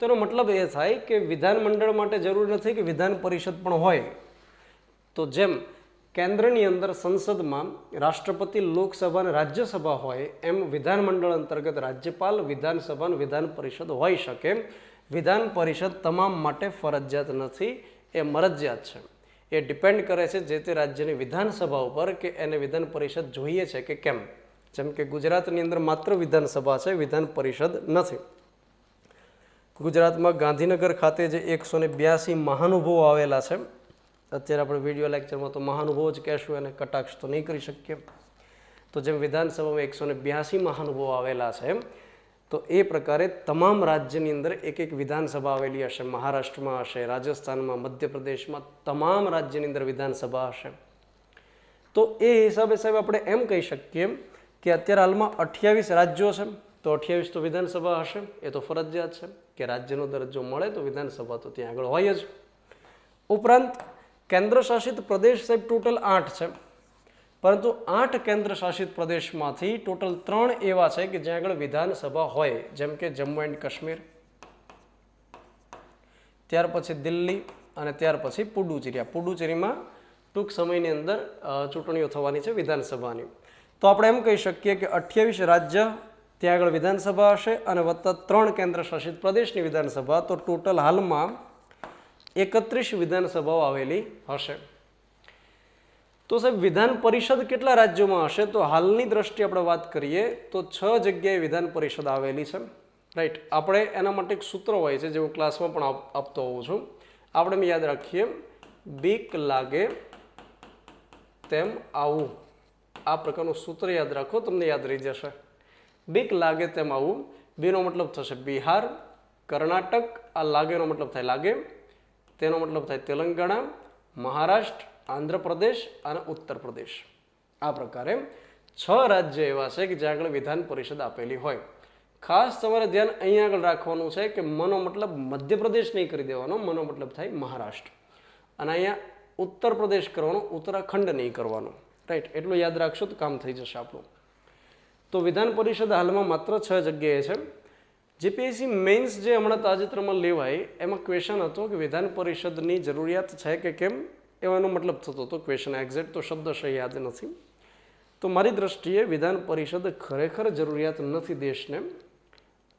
તો એનો મતલબ એ થાય કે વિધાનમંડળ માટે જરૂર નથી કે વિધાન પરિષદ પણ હોય. તો જેમ કેન્દ્રની અંદર સંસદમાં રાષ્ટ્રપતિ, લોકસભા અને રાજ્યસભા હોય એમ વિધાનમંડળ અંતર્ગત રાજ્યપાલ, વિધાનસભા અને વિધાન પરિષદ હોઈ શકે. વિધાન પરિષદ તમામ માટે ફરજિયાત નથી, એ મરજિયાત છે. એ ડિપેન્ડ કરે છે જે તે રાજ્યની વિધાનસભા ઉપર કે એને વિધાન પરિષદ જોઈએ છે કે કેમ. જેમ કે ગુજરાતની અંદર માત્ર વિધાનસભા છે, વિધાન પરિષદ નથી. ગુજરાતમાં ગાંધીનગર ખાતે જે 182 મહાનુભાવો આવેલા છે, અત્યારે આપણે વિડીયો લેક્ચરમાં તો મહાનુભાવો જ કહેશું, એને કટાક્ષ તો નહીં કરી શકીએ. તો જેમ વિધાનસભામાં 182 મહાનુભાવો આવેલા છે, તો એ પ્રકારે તમામ રાજ્યની અંદર એક એક વિધાનસભા આવેલી હશે. મહારાષ્ટ્રમાં હશે, રાજસ્થાનમાં, મધ્યપ્રદેશમાં, તમામ રાજ્યની અંદર વિધાનસભા હશે. તો એ હિસાબે સાહેબ આપણે એમ કહી શકીએ કે અત્યારે હાલમાં 28 રાજ્યો છે, તો 28 તો વિધાનસભા હશે. એ તો ફરજિયાત છે કે રાજ્યનો દરજ્જો મળે તો વિધાનસભા તો ત્યાં આગળ હોય જ. ઉપરાંત કેન્દ્ર શાસિત પ્રદેશ સાહેબ ટોટલ 8 છે, પરંતુ 8 કેન્દ્ર શાસિત પ્રદેશમાંથી ટોટલ 3 એવા છે કે જ્યાં આગળ વિધાનસભા હોય. જેમ કે જમ્મુ એન્ડ કાશ્મીર, ત્યાર પછી દિલ્હી અને ત્યાર પછી પુડુચેરીમાં ટૂંક સમયની અંદર ચૂંટણીઓ થવાની છે વિધાનસભાની. તો આપણે એમ કહી શકીએ કે 28 રાજ્ય ત્યાં આગળ વિધાનસભા હશે અને વત્તા 3 કેન્દ્ર શાસિત પ્રદેશની વિધાનસભા, તો ટોટલ હાલમાં 31 વિધાનસભાઓ આવેલી હશે. તો સાહેબ વિધાન પરિષદ કેટલા રાજ્યોમાં હશે? તો હાલની દ્રષ્ટિએ આપણે વાત કરીએ તો 6 જગ્યાએ વિધાન પરિષદ આવેલી છે. રાઈટ. આપણે એના માટે એક સૂત્ર હોય છે જે હું ક્લાસમાં પણ આપતો હોઉં છું. આપણે યાદ રાખીએ, બીક લાગે તેમ આવું. આ પ્રકારનું સૂત્ર યાદ રાખો, તમને યાદ રહી જશે. બીક લાગે તેમ આવું. બીનો મતલબ થશે બિહાર, કર્ણાટક, આ લાગેનો મતલબ થાય લાગે, તેનો મતલબ થાય તેલંગાણા, મહારાષ્ટ્ર, આંધ્રપ્રદેશ અને ઉત્તર પ્રદેશ. આ પ્રકારે 6 રાજ્ય એવા છે કે જ્યાં આગળ વિધાન પરિષદ આપેલી હોય. ખાસ તમારે ધ્યાન અહીંયા આગળ રાખવાનું છે કે મનો મતલબ મધ્યપ્રદેશ નહીં કરી દેવાનો, મનો મતલબ થાય મહારાષ્ટ્ર, અને અહીંયા ઉત્તર પ્રદેશ કરવાનો, ઉત્તરાખંડ નહીં કરવાનો. રાઈટ. એટલું યાદ રાખશો તો કામ થઈ જશે આપણું. તો વિધાન પરિષદ હાલમાં માત્ર 6 જગ્યાએ છે. જીપીએસસી મેઇન્સ જે હમણાં તાજેતરમાં લેવાય એમાં ક્વેશ્ચન હતો કે વિધાન પરિષદની જરૂરિયાત છે કે કેમ, એવાનો મતલબ થતો હતો. ક્વેશ્ચન એક્ઝેક્ટ તો શબ્દશઃ યાદ નથી. તો મારી દ્રષ્ટિએ વિધાન પરિષદ ખરેખર જરૂરિયાત નથી દેશને.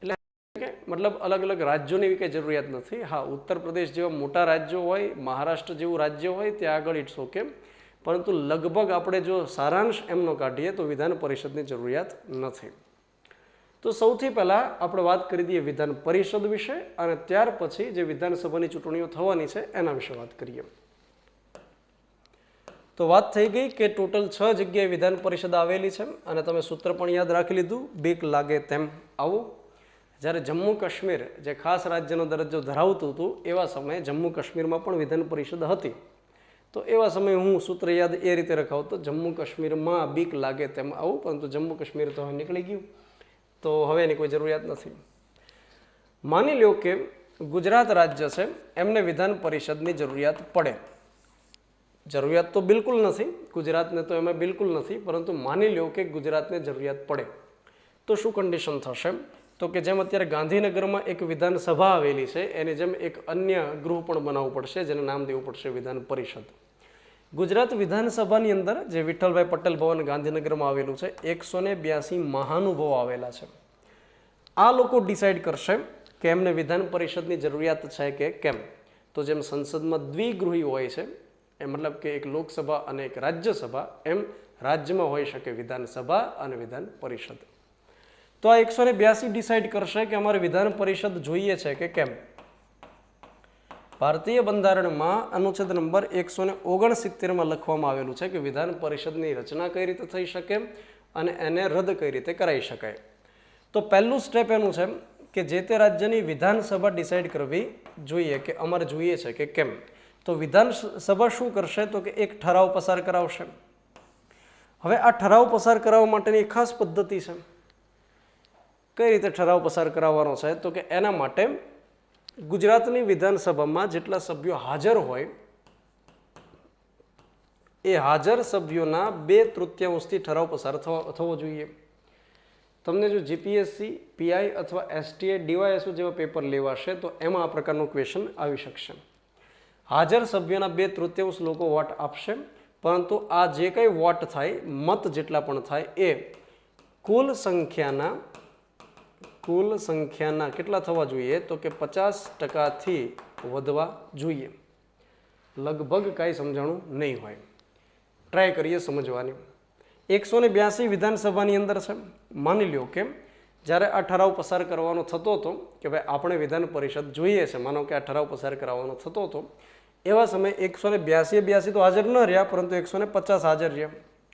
એટલે કે મતલબ અલગ અલગ રાજ્યોની એવી કંઈ જરૂરિયાત નથી. હા, ઉત્તર પ્રદેશ જેવા મોટા રાજ્યો હોય, મહારાષ્ટ્ર જેવું રાજ્ય હોય ત્યાં આગળ ઇટ્સ ઓકે, પરંતુ લગભગ આપણે જો સારાંશ એમનો કાઢીએ તો વિધાન પરિષદની જરૂરિયાત નથી. તો સૌથી પહેલાં આપણે વાત કરી દઈએ વિધાન પરિષદ વિશે, અને ત્યાર પછી જે વિધાનસભાની ચૂંટણીઓ થવાની છે એના વિશે વાત કરીએ. તો વાત થઈ ગઈ કે ટોટલ 6 જગ્યાએ વિધાન પરિષદ આવેલી છે, અને તમે સૂત્ર પણ યાદ રાખી લીધું, બીક લાગે તેમ આવું. જ્યારે જમ્મુ કાશ્મીર જે ખાસ રાજ્યનો દરજ્જો ધરાવતું હતું એવા સમયે જમ્મુ કાશ્મીરમાં પણ વિધાન પરિષદ હતી. તો એવા સમયે હું સૂત્ર યાદ એ રીતે રખાવતો, જમ્મુ કાશ્મીરમાં બીક લાગે તેમ આવું, પરંતુ જમ્મુ કાશ્મીર તો હવે નીકળી ગયું, તો હવે એની કોઈ જરૂરિયાત નથી. માની લો કે ગુજરાત રાજ્ય છે, એમને વિધાન પરિષદની જરૂરિયાત પડે. જરૂરિયાત તો બિલકુલ નથી, ગુજરાતને તો એમાં બિલકુલ નથી, પરંતુ માની લો કે ગુજરાતને જરૂરિયાત પડે તો શું કન્ડિશન થશે? તો કે જેમ અત્યારે ગાંધીનગરમાં એક વિધાનસભા આવેલી છે, એની જેમ એક અન્ય ગૃહ પણ બનાવવું પડશે, જેને નામ દેવું પડશે વિધાન પરિષદ. ગુજરાત વિધાનસભાની અંદર જે વિઠ્ઠલભાઈ પટેલ ભવન ગાંધીનગરમાં આવેલું છે, 182 મહાનુભાવો આવેલા છે. આ લોકો ડિસાઇડ કરશે કે એમને વિધાન પરિષદની જરૂરિયાત છે કે કેમ. તો જેમ સંસદમાં દ્વિગૃહી હોય છે, એ મતલબ કે એક લોકસભા અને એક રાજ્યસભા, એમ રાજ્યમાં હોઈ શકે વિધાનસભા અને વિધાન પરિષદ. તો આ 182 ડિસાઇડ કરશે કે અમારે વિધાન પરિષદ જોઈએ છે કે કેમ. ભારતીય બંધારણમાં અનુચ્છેદ નંબર 169માં લખવામાં આવેલું છે કે વિધાન પરિષદની રચના કઈ રીતે થઈ શકે અને એને રદ કઈ રીતે કરાઈ શકાય. તો પહેલું સ્ટેપ એનું છે કે જે તે રાજ્યની વિધાનસભા ડિસાઇડ કરવી જોઈએ કે અમારે જોઈએ છે કે કેમ. તો વિધાનસભા શું કરશે તો કે એક ઠરાવ પસાર કરાવશે. હવે આ ઠરાવ પસાર કરાવવા માટેની ખાસ પદ્ધતિ છે. કઈ રીતે ઠરાવ પસાર કરાવવાનો છે તો કે એના માટે ગુજરાતની વિધાનસભામાં જેટલા સભ્યો હાજર હોય એ હાજર સભ્યોના 2/3 ઠરાવ પસાર થવો જોઈએ. તમને જો જીપીએસસી, પીઆઈ અથવા એસટીએ, ડીવાયએસઓ જેવા પેપર લેવાશે તો એમાં આ પ્રકારનું ક્વેશ્ચન આવી શકશે. હાજર સભ્યોના 2/3 લોકો વોટ આપશે, પરંતુ આ જે કંઈ વોટ થાય, મત જેટલા પણ થાય એ કુલ સંખ્યાના કેટલા થવા જોઈએ તો કે 50%થી વધવા જોઈએ. લગભગ કાંઈ સમજાણું નહીં હોય. ટ્રાય કરીએ સમજવાની. 182 વિધાનસભાની અંદર છે. માની લ્યો કે જ્યારે આ ઠરાવ પસાર કરવાનો થતો હતો કે ભાઈ આપણે વિધાન પરિષદ જોઈએ છે, માનો કે આ ઠરાવ પસાર કરાવવાનો થતો હતો, એવા સમયે 182 તો હાજર ન રહ્યા, પરંતુ 150 હાજર રહ્યા.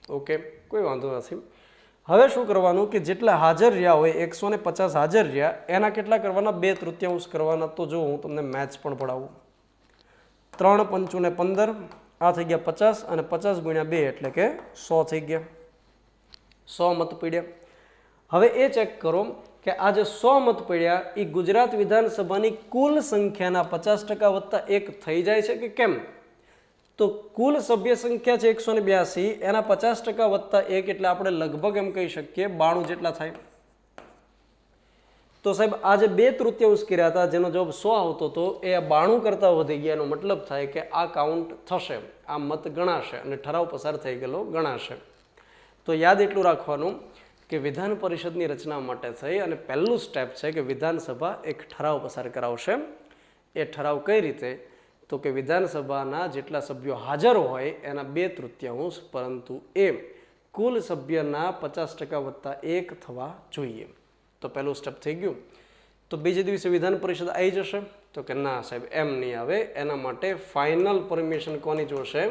ઓકે, કોઈ વાંધો નથી. હવે શું કરવાનું કે જેટલા હાજર રહ્યા હોય, 150 હાજર રહ્યા, એના કેટલા કરવાના? 2/3 કરવાના. તો જો હું તમને મેથ્સ પણ પડાવું. 3 × 5 = 15, આ થઈ ગયા 50, અને 50 × 2 એટલે કે 100 થઈ ગયા. 100 મત પડ્યા. હવે એ ચેક કરો કે આ જે 100 મત પડ્યા એ ગુજરાત વિધાનસભાની કુલ સંખ્યાના 50% વત્તા 1 થઈ જાય છે કે કેમ? તો કુલ સભ્ય સંખ્યા છે 182, એના 50% વત્તા 1 એટલે આપણે લગભગ એમ કહી શકીએ 92 જેટલા થાય. તો સાહેબ આ જે 2/3 કર્યા હતા જેનો જવાબ 100 આવતો હતો એ 92 કરતાં વધી ગયા. એનો મતલબ થાય કે આ કાઉન્ટ થશે, આ મત ગણાશે અને ઠરાવ પસાર થઈ ગયેલો ગણાશે. તો યાદ એટલું રાખવાનું કે વિધાન પરિષદની રચના માટે થઈ અને પહેલું સ્ટેપ છે કે વિધાનસભા એક ઠરાવ પસાર કરાવશે. એ ઠરાવ કઈ રીતે તો કે વિધાનસભાના જેટલા સભ્યો હાજર હોય એના 2/3, પરંતુ એ કુલ સભ્યના 50% વત્તા 1 થવા જોઈએ. તો પહેલું સ્ટેપ થઈ ગયું. તો બીજે દિવસે વિધાન પરિષદ આવી જશે તો કે ના સાહેબ એમ નહીં આવે. એના માટે ફાઇનલ પરમિશન કોની જોશે?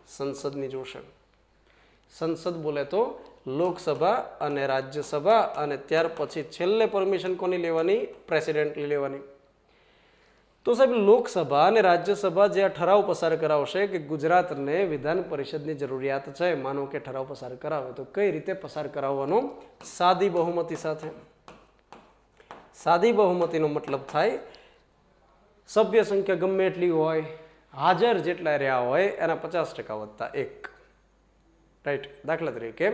સંસદની જોશે. સંસદ બોલે તો લોકસભા અને રાજ્યસભા, અને ત્યાર પછી છેલ્લે પરમિશન કોની લેવાની? પ્રેસિડેન્ટની લેવાની. તો સાહેબ લોકસભા અને રાજ્યસભા જે આ ઠરાવ પસાર કરાવશે કે ગુજરાતને વિધાન પરિષદની જરૂરિયાત છે, માનો કે ઠરાવ પસાર કરાવે, તો કઈ રીતે પસાર કરાવવાનો? સાદી બહુમતી સાથે. સાદી બહુમતીનો મતલબ થાય સભ્ય સંખ્યા ગમે એટલી હોય, હાજર જેટલા રહ્યા હોય એના 50% વત્તા 1. રાઈટ. દાખલા તરીકે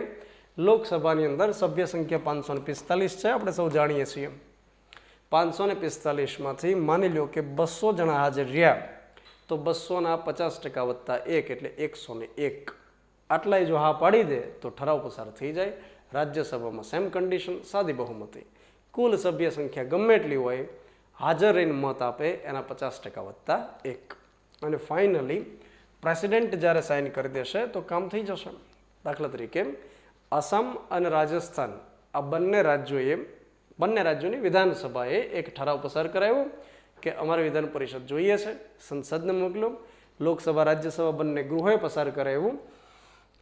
લોકસભાની અંદર સભ્ય સંખ્યા 545 છે, આપણે સૌ જાણીએ છીએ. 545માંથી માની લો કે 200 જણા હાજર રહ્યા, તો 200ના 50% વત્તા 1 એટલે 101. આટલાય જો હા પાડી દે તો ઠરાવ પસાર થઈ જાય. રાજ્યસભામાં સેમ કન્ડિશન, સાદી બહુમતી. કુલ સભ્ય સંખ્યા ગમે એટલી હોય, હાજર રહીને મત આપે એના 50% વત્તા 1. અને ફાઇનલી પ્રેસિડેન્ટ જ્યારે સાઇન કરી દેશે તો કામ થઈ જશે. દાખલા તરીકે આસામ અને રાજસ્થાન આ બંને રાજ્યોની વિધાનસભાએ એક ઠરાવ પસાર કરાવ્યો કે અમારે વિધાન પરિષદ જોઈએ છે, સંસદને મોકલો. લોકસભા રાજ્યસભા બંને ગૃહોએ પસાર કરાવ્યું.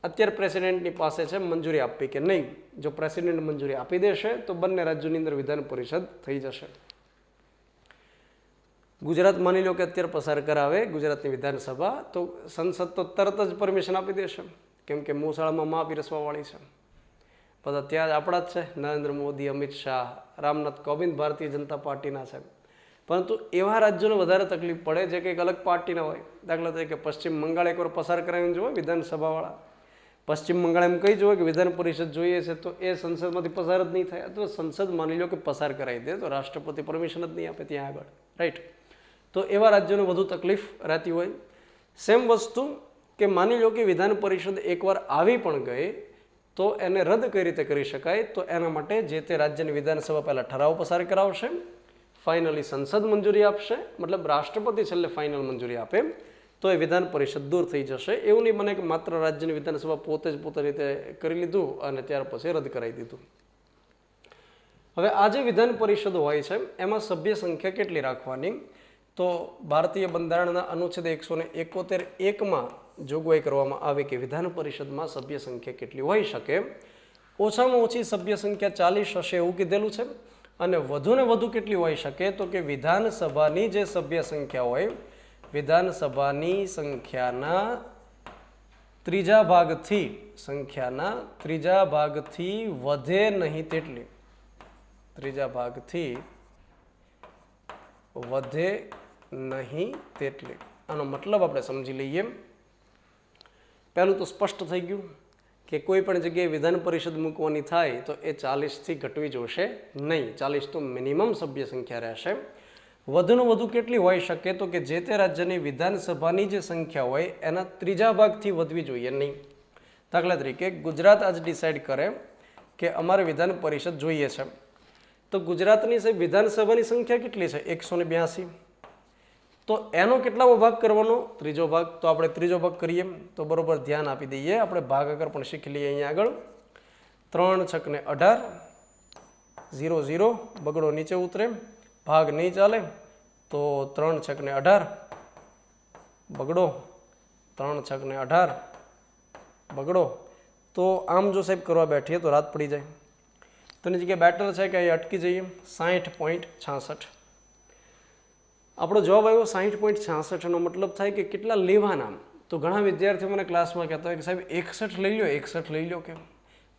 અત્યારે પ્રેસિડેન્ટની પાસે છે મંજૂરી આપવી કે નહીં. જો પ્રેસિડેન્ટ મંજૂરી આપી દેશે તો બંને રાજ્યોની અંદર વિધાન પરિષદ થઈ જશે. ગુજરાત માની લો કે અત્યારે પસાર કરાવે ગુજરાતની વિધાનસભા, તો સંસદ તો તરત જ પરમિશન આપી દેશે, કેમ કે મોસાળામાં મા પીરસવાવાળી છે. બધા ત્યાં જ આપણા જ છે. નરેન્દ્ર મોદી, અમિત શાહ, રામનાથ કોવિંદ ભારતીય જનતા પાર્ટીના છે. પરંતુ એવા રાજ્યોને વધારે તકલીફ પડે જે કંઈક અલગ પાર્ટીના હોય. દાખલા તરીકે પશ્ચિમ બંગાળ એકવાર પસાર કરાવીને જુઓ વિધાનસભાવાળા. પશ્ચિમ બંગાળ એમ કહી જુઓ કે વિધાન પરિષદ જોઈએ છે, તો એ સંસદમાંથી પસાર જ નહીં થાય. અથવા સંસદ માની લો કે પસાર કરાવી દે તો રાષ્ટ્રપતિ પરમિશન જ નહીં આપે ત્યાં આગળ. રાઈટ. તો એવા રાજ્યોને વધુ તકલીફ રહેતી હોય. સેમ વસ્તુ કે માની લો કે વિધાન પરિષદ એકવાર આવી પણ ગઈ તો એને રદ કઈ રીતે કરી શકાય? તો એના માટે જે તે રાજ્યની વિધાનસભા પહેલાં ઠરાવ પસાર કરાવશે, ફાઇનલી સંસદ મંજૂરી આપશે, મતલબ રાષ્ટ્રપતિ છેલ્લે ફાઇનલ મંજૂરી આપે તો એ વિધાન પરિષદ દૂર થઈ જશે. એવું નહીં બને કે માત્ર રાજ્યની વિધાનસભા પોતે રીતે કરી લીધું અને ત્યાર પછી રદ કરાવી દીધું. હવે આ જે વિધાન પરિષદ હોય છે એમાં સભ્ય સંખ્યા કેટલી રાખવાની? તો ભારતીય બંધારણના અનુચ્છેદ 171(1) જોગવાઈ કરવામાં આવે કે વિધાન પરિષદમાં સભ્ય સંખ્યા કેટલી હોઈ શકે. ઓછામાં ઓછી સભ્ય સંખ્યા 40 હશે એવું કીધેલું છે. અને વધુને વધુ કેટલી હોઈ શકે તો કે વિધાનસભાની જે સભ્ય સંખ્યા હોય, વિધાનસભાની સંખ્યાના ત્રીજા ભાગથી વધે નહીં તેટલી, ત્રીજા ભાગથી વધે નહીં તેટલી. આનો મતલબ આપણે સમજી લઈએ. પહેલું તો સ્પષ્ટ થઈ ગયું કે કોઈ પણ જગ્યાએ વિધાન પરિષદ મૂકવાની થાય તો એ 40થી ઘટવી જોશે નહીં. 40 તો મિનિમમ સભ્ય સંખ્યા રહેશે. વધુને વધુ કેટલી હોઈ શકે તો કે જે તે રાજ્યની વિધાનસભાની જે સંખ્યા હોય એના ત્રીજા ભાગથી વધવી જોઈએ નહીં. દાખલા તરીકે ગુજરાત આજ ડિસાઇડ કરે કે અમારે વિધાન પરિષદ જોઈએ છે, તો ગુજરાતની સાહેબ વિધાનસભાની સંખ્યા કેટલી છે? 182. તો એનો કેટલામો ભાગ કરવાનો? ત્રીજો ભાગ. તો આપણે ત્રીજો ભાગ કરીએ તો બરોબર ધ્યાન આપી દઈએ. આપણે ભાગાકાર પણ શીખી લઈએ. અહીંયા આગળ 3 છક ને 18, 0 0 બગડો નીચે ઉતરે, ભાગ નહીં ચાલે તો 3 છક ને 18 બગડો, 3 છક ને 18 બગડો. તો આમ જો સાહેબ કરવા બેઠીએ તો રાત પડી જાય. તો એની જગ્યાએ બેટર છે કે અહીં અટકી જઈએ. 60.66 આપણો જવાબ આવ્યો. 60.66 એનો મતલબ થાય કે કેટલા લેવાના. તો ઘણા વિદ્યાર્થીઓ મને ક્લાસમાં કહેતા હોય કે સાહેબ 61 લઈ લો, 61 લઈ લો. કેમ?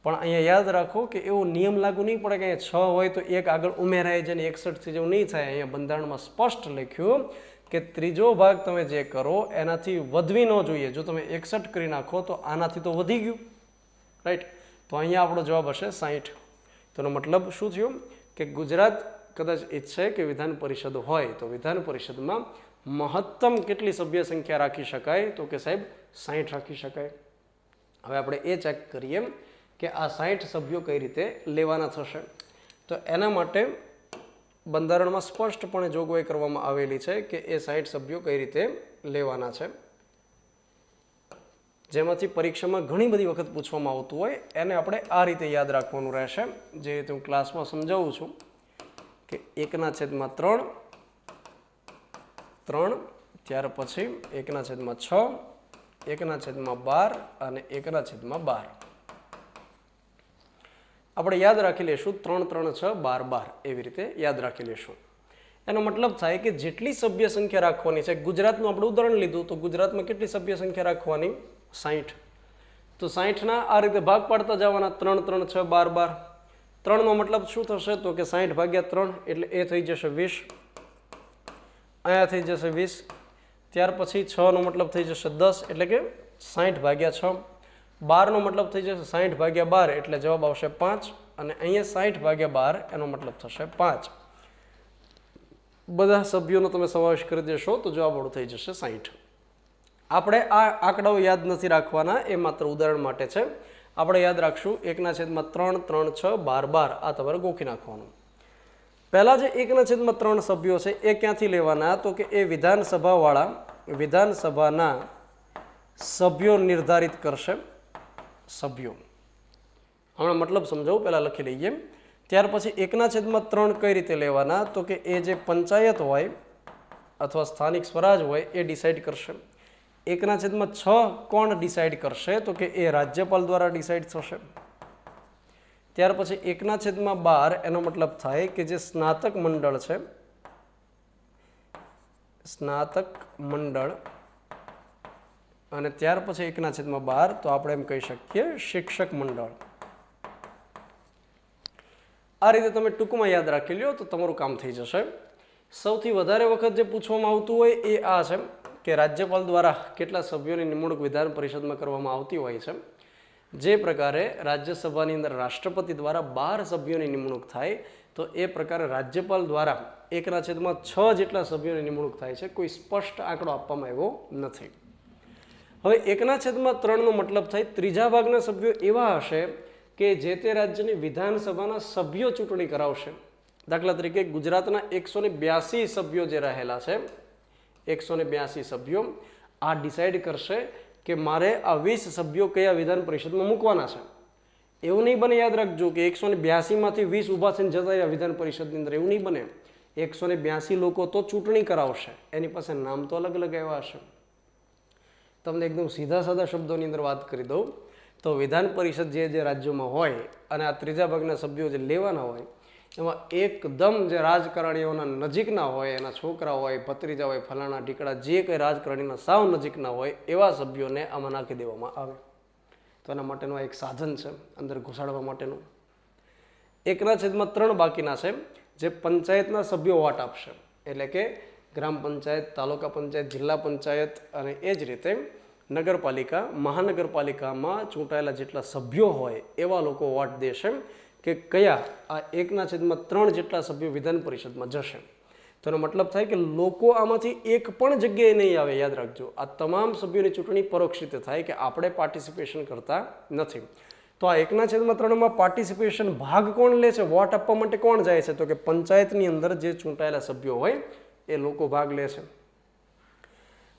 પણ અહીંયા યાદ રાખો કે એવો નિયમ લાગુ નહીં પડે કે અહીંયા 6 હોય તો એક આગળ ઉમેરાય જાય ને 61થી જેવું નહીં થાય. અહીંયા બંધારણમાં સ્પષ્ટ લખ્યું કે ત્રીજો ભાગ તમે જે કરો એનાથી વધવી ન જોઈએ. જો તમે 61 કરી નાખો તો આનાથી તો વધી ગયું, રાઈટ? તો અહીંયા આપણો જવાબ હશે 60. તો એનો મતલબ શું થયું કે ગુજરાત કદાચ ઈચ્છે કે વિધાન પરિષદ હોય તો વિધાન પરિષદમાં મહત્તમ કેટલી સભ્ય સંખ્યા રાખી શકાય? તો કે સાહેબ 60 રાખી શકાય. હવે આપણે એ ચેક કરીએ કે આ 60 સભ્યો કઈ રીતે લેવાના થશે. તો એના માટે બંધારણમાં સ્પષ્ટપણે જોગવાઈ કરવામાં આવેલી છે કે એ 60 સભ્યો કઈ રીતે લેવાના છે. જેમાંથી પરીક્ષામાં ઘણી બધી વખત પૂછવામાં આવતું હોય એને આપણે આ રીતે યાદ રાખવાનું રહેશે. જે રીતે હું ક્લાસમાં સમજાવું છું કે 1/3, 3, ત્યાર પછી 1/6, 1/12 અને 1/12. આપણે યાદ રાખી લેશું 3, 3, 6, 12, 12 એવી રીતે યાદ રાખી લેશું. એનો મતલબ થાય કે જેટલી સભ્ય સંખ્યા રાખવાની છે, ગુજરાતનું આપણે ઉદાહરણ લીધું તો ગુજરાતમાં કેટલી સભ્ય સંખ્યા રાખવાની? 60. તો 60ના આ રીતે ભાગ પાડતા જવાના. 3, 3, 6, 12, 12. 3નો મતલબ શું થશે તો કે 60 ભાગ્યા 3 એટલે એ થઈ જશે 20. અહીંયા થઈ જશે 20. ત્યાર પછી 6નો મતલબ થઈ જશે 10 એટલે કે 60 ભાગ્યા 6. 12નો મતલબ થઈ જશે 60 ભાગ્યા 12 એટલે જવાબ આવશે 5. અને અહીંયા 60 ભાગ્યા 12 એનો મતલબ થશે 5. બધા સભ્યોનો તમે સમાવેશ કરી દેશો તો જવાબ આપણો થઈ જશે 60. આપણે આ આંકડાઓ યાદ નથી રાખવાના, એ માત્ર ઉદાહરણ માટે છે. આપણે યાદ રાખશું 1/3, 3, 6, 12, 12 આ તમારે ગોખી નાખવાનું. પહેલા જે 1/3 સભ્યો છે એ ક્યાંથી લેવાના તો કે એ વિધાનસભાવાળા વિધાનસભાના સભ્યો નિર્ધારિત કરશે. સભ્યો હમણાં મતલબ સમજાવું, પહેલાં લખી લઈએ. ત્યાર પછી 1/3 કઈ રીતે લેવાના તો કે એ જે પંચાયત હોય અથવા સ્થાનિક સ્વરાજ હોય એ ડિસાઇડ કરશે. 1/6 કોણ ડિસાઇડ કરશે તો કે એ રાજ્યપાલ દ્વારા ડિસાઇડ થશે. ત્યાર પછી 1/12 એનો મતલબ થાય કે જે સ્નાતક મંડળ છે, સ્નાતક મંડળ. અને ત્યાર પછી 1/12 તો આપણે એમ કહી શકીએ શિક્ષક મંડળ. આ રીતે તમે ટૂંકમાં યાદ રાખી લો તો તમારું કામ થઈ જશે. સૌથી વધારે વખત જે પૂછવામાં આવતું હોય એ આ છે કે રાજ્યપાલ દ્વારા કેટલા સભ્યોની નિમણૂક વિધાન પરિષદમાં કરવામાં આવતી હોય છે. જે પ્રકારે રાજ્યસભાની અંદર રાષ્ટ્રપતિ દ્વારા 12 સભ્યોની નિમણૂક થાય તો એ પ્રકારે રાજ્યપાલ દ્વારા 1/6 જેટલા સભ્યોની નિમણૂક થાય છે. કોઈ સ્પષ્ટ આંકડો આપવામાં આવ્યો નથી. હવે 1/3નો મતલબ થાય ત્રીજા ભાગના સભ્યો એવા હશે કે જે તે રાજ્યની વિધાનસભાના સભ્યો ચૂંટણી કરાવશે. દાખલા તરીકે ગુજરાતના 182 સભ્યો જે રહેલા છે, 182 સભ્યો આ ડિસાઇડ કરશે કે મારે આ 20 સભ્યો કયા વિધાન પરિષદમાં મૂકવાના છે. એવું નહીં બને, યાદ રાખજો કે 182માંથી 20 ઊભા થઈને જતા રહ્યા વિધાન પરિષદની અંદર, એવું નહીં બને. 182 લોકો તો ચૂંટણી કરાવશે, એની પાસે નામ તો અલગ અલગ એવા હશે. તમને એકદમ સીધા સાદા શબ્દોની અંદર વાત કરી દઉં તો વિધાન પરિષદ જે રાજ્યોમાં હોય અને આ ત્રીજા ભાગના સભ્યો જે લેવાના હોય એમાં એકદમ જે રાજકારણીઓના નજીકના હોય, એના છોકરા હોય, ભત્રીજા હોય, ફલાણા ઢીકડા, જે કંઈ રાજકારણીના સાવ નજીકના હોય એવા સભ્યોને આમાં નાખી દેવામાં આવે. તો એના માટેનું એક સાધન છે અંદર ઘુસાડવા માટેનું. 1/3 બાકીના છે જે પંચાયતના સભ્યો વોટ આપશે, એટલે કે ગ્રામ પંચાયત, તાલુકા પંચાયત, જિલ્લા પંચાયત અને એ જ રીતે નગરપાલિકા, મહાનગરપાલિકામાં ચૂંટાયેલા જેટલા સભ્યો હોય એવા લોકો વોટ દેશે કે કયા આ 1/3 જેટલા સભ્યો વિધાન પરિષદમાં જશે. તો એનો મતલબ થાય કે લોકો આમાંથી એક પણ જગ્યાએ નહીં આવે. યાદ રાખજો, આ તમામ સભ્યોની ચૂંટણી પરોક્ષ રીતે થાય કે આપણે પાર્ટિસિપેશન કરતા નથી. તો આ 1/3 પાર્ટિસિપેશન ભાગ કોણ લે છે? વોટ આપવા માટે કોણ જાય છે? તો કે પંચાયતની અંદર જે ચૂંટાયેલા સભ્યો હોય એ લોકો ભાગ લે છે.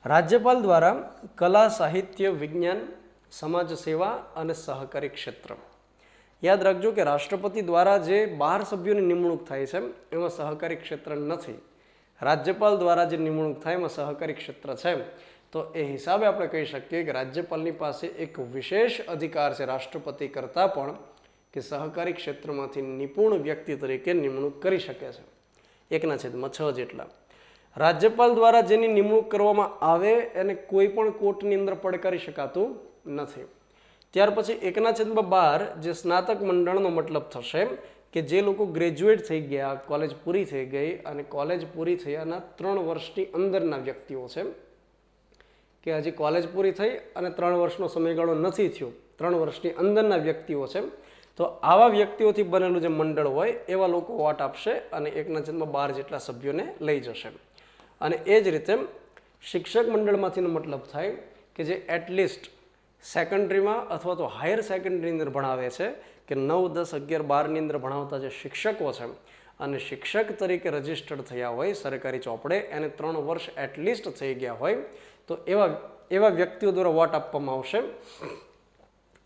રાજ્યપાલ દ્વારા કલા, સાહિત્ય, વિજ્ઞાન, સમાજ સેવા અને સહકારી ક્ષેત્ર. યાદ રાખજો કે રાષ્ટ્રપતિ દ્વારા જે 12 સભ્યોની નિમણૂક થાય છે એમાં સહકારી ક્ષેત્ર નથી. રાજ્યપાલ દ્વારા જે નિમણૂક થાય એમાં સહકારી ક્ષેત્ર છે. તો એ હિસાબે આપણે કહી શકીએ કે રાજ્યપાલની પાસે એક વિશેષ અધિકાર છે રાષ્ટ્રપતિ કરતાં પણ, કે સહકારી ક્ષેત્રમાંથી નિપુણ વ્યક્તિ તરીકે નિમણૂક કરી શકે છે. 1/6 જેટલા. રાજ્યપાલ દ્વારા જેની નિમણૂક કરવામાં આવે એને કોઈ પણ કોર્ટની અંદર પડકારી શકાતું નથી. ત્યાર પછી 1/12 જે સ્નાતક મંડળનો મતલબ થશે કે જે લોકો ગ્રેજ્યુએટ થઈ ગયા, કોલેજ પૂરી થઈ ગઈ અને કોલેજ પૂરી થયાના 3 વર્ષની અંદરના વ્યક્તિઓ છે, કે હજી કોલેજ પૂરી થઈ અને 3 વર્ષનો સમયગાળો નથી થયો, 3 વર્ષની અંદરના વ્યક્તિઓ છે, તો આવા વ્યક્તિઓથી બનેલું જે મંડળ હોય એવા લોકો વોટ આપશે અને 1/12 જેટલા સભ્યોને લઈ જશે. અને એ જ રીતે શિક્ષક મંડળમાંથીનો મતલબ થાય કે જે એટલીસ્ટ સેકન્ડરીમાં અથવા તો હાયર સેકન્ડરીની અંદર ભણાવે છે, કે 9, 10, 11, 12ની અંદર ભણાવતા જે શિક્ષકો છે અને શિક્ષક તરીકે રજિસ્ટર્ડ થયા હોય સરકારી ચોપડે, એને 3 વર્ષ એટલીસ્ટ થઈ ગયા હોય, તો એવા વ્યક્તિઓ દ્વારા વોટ આપવામાં આવશે.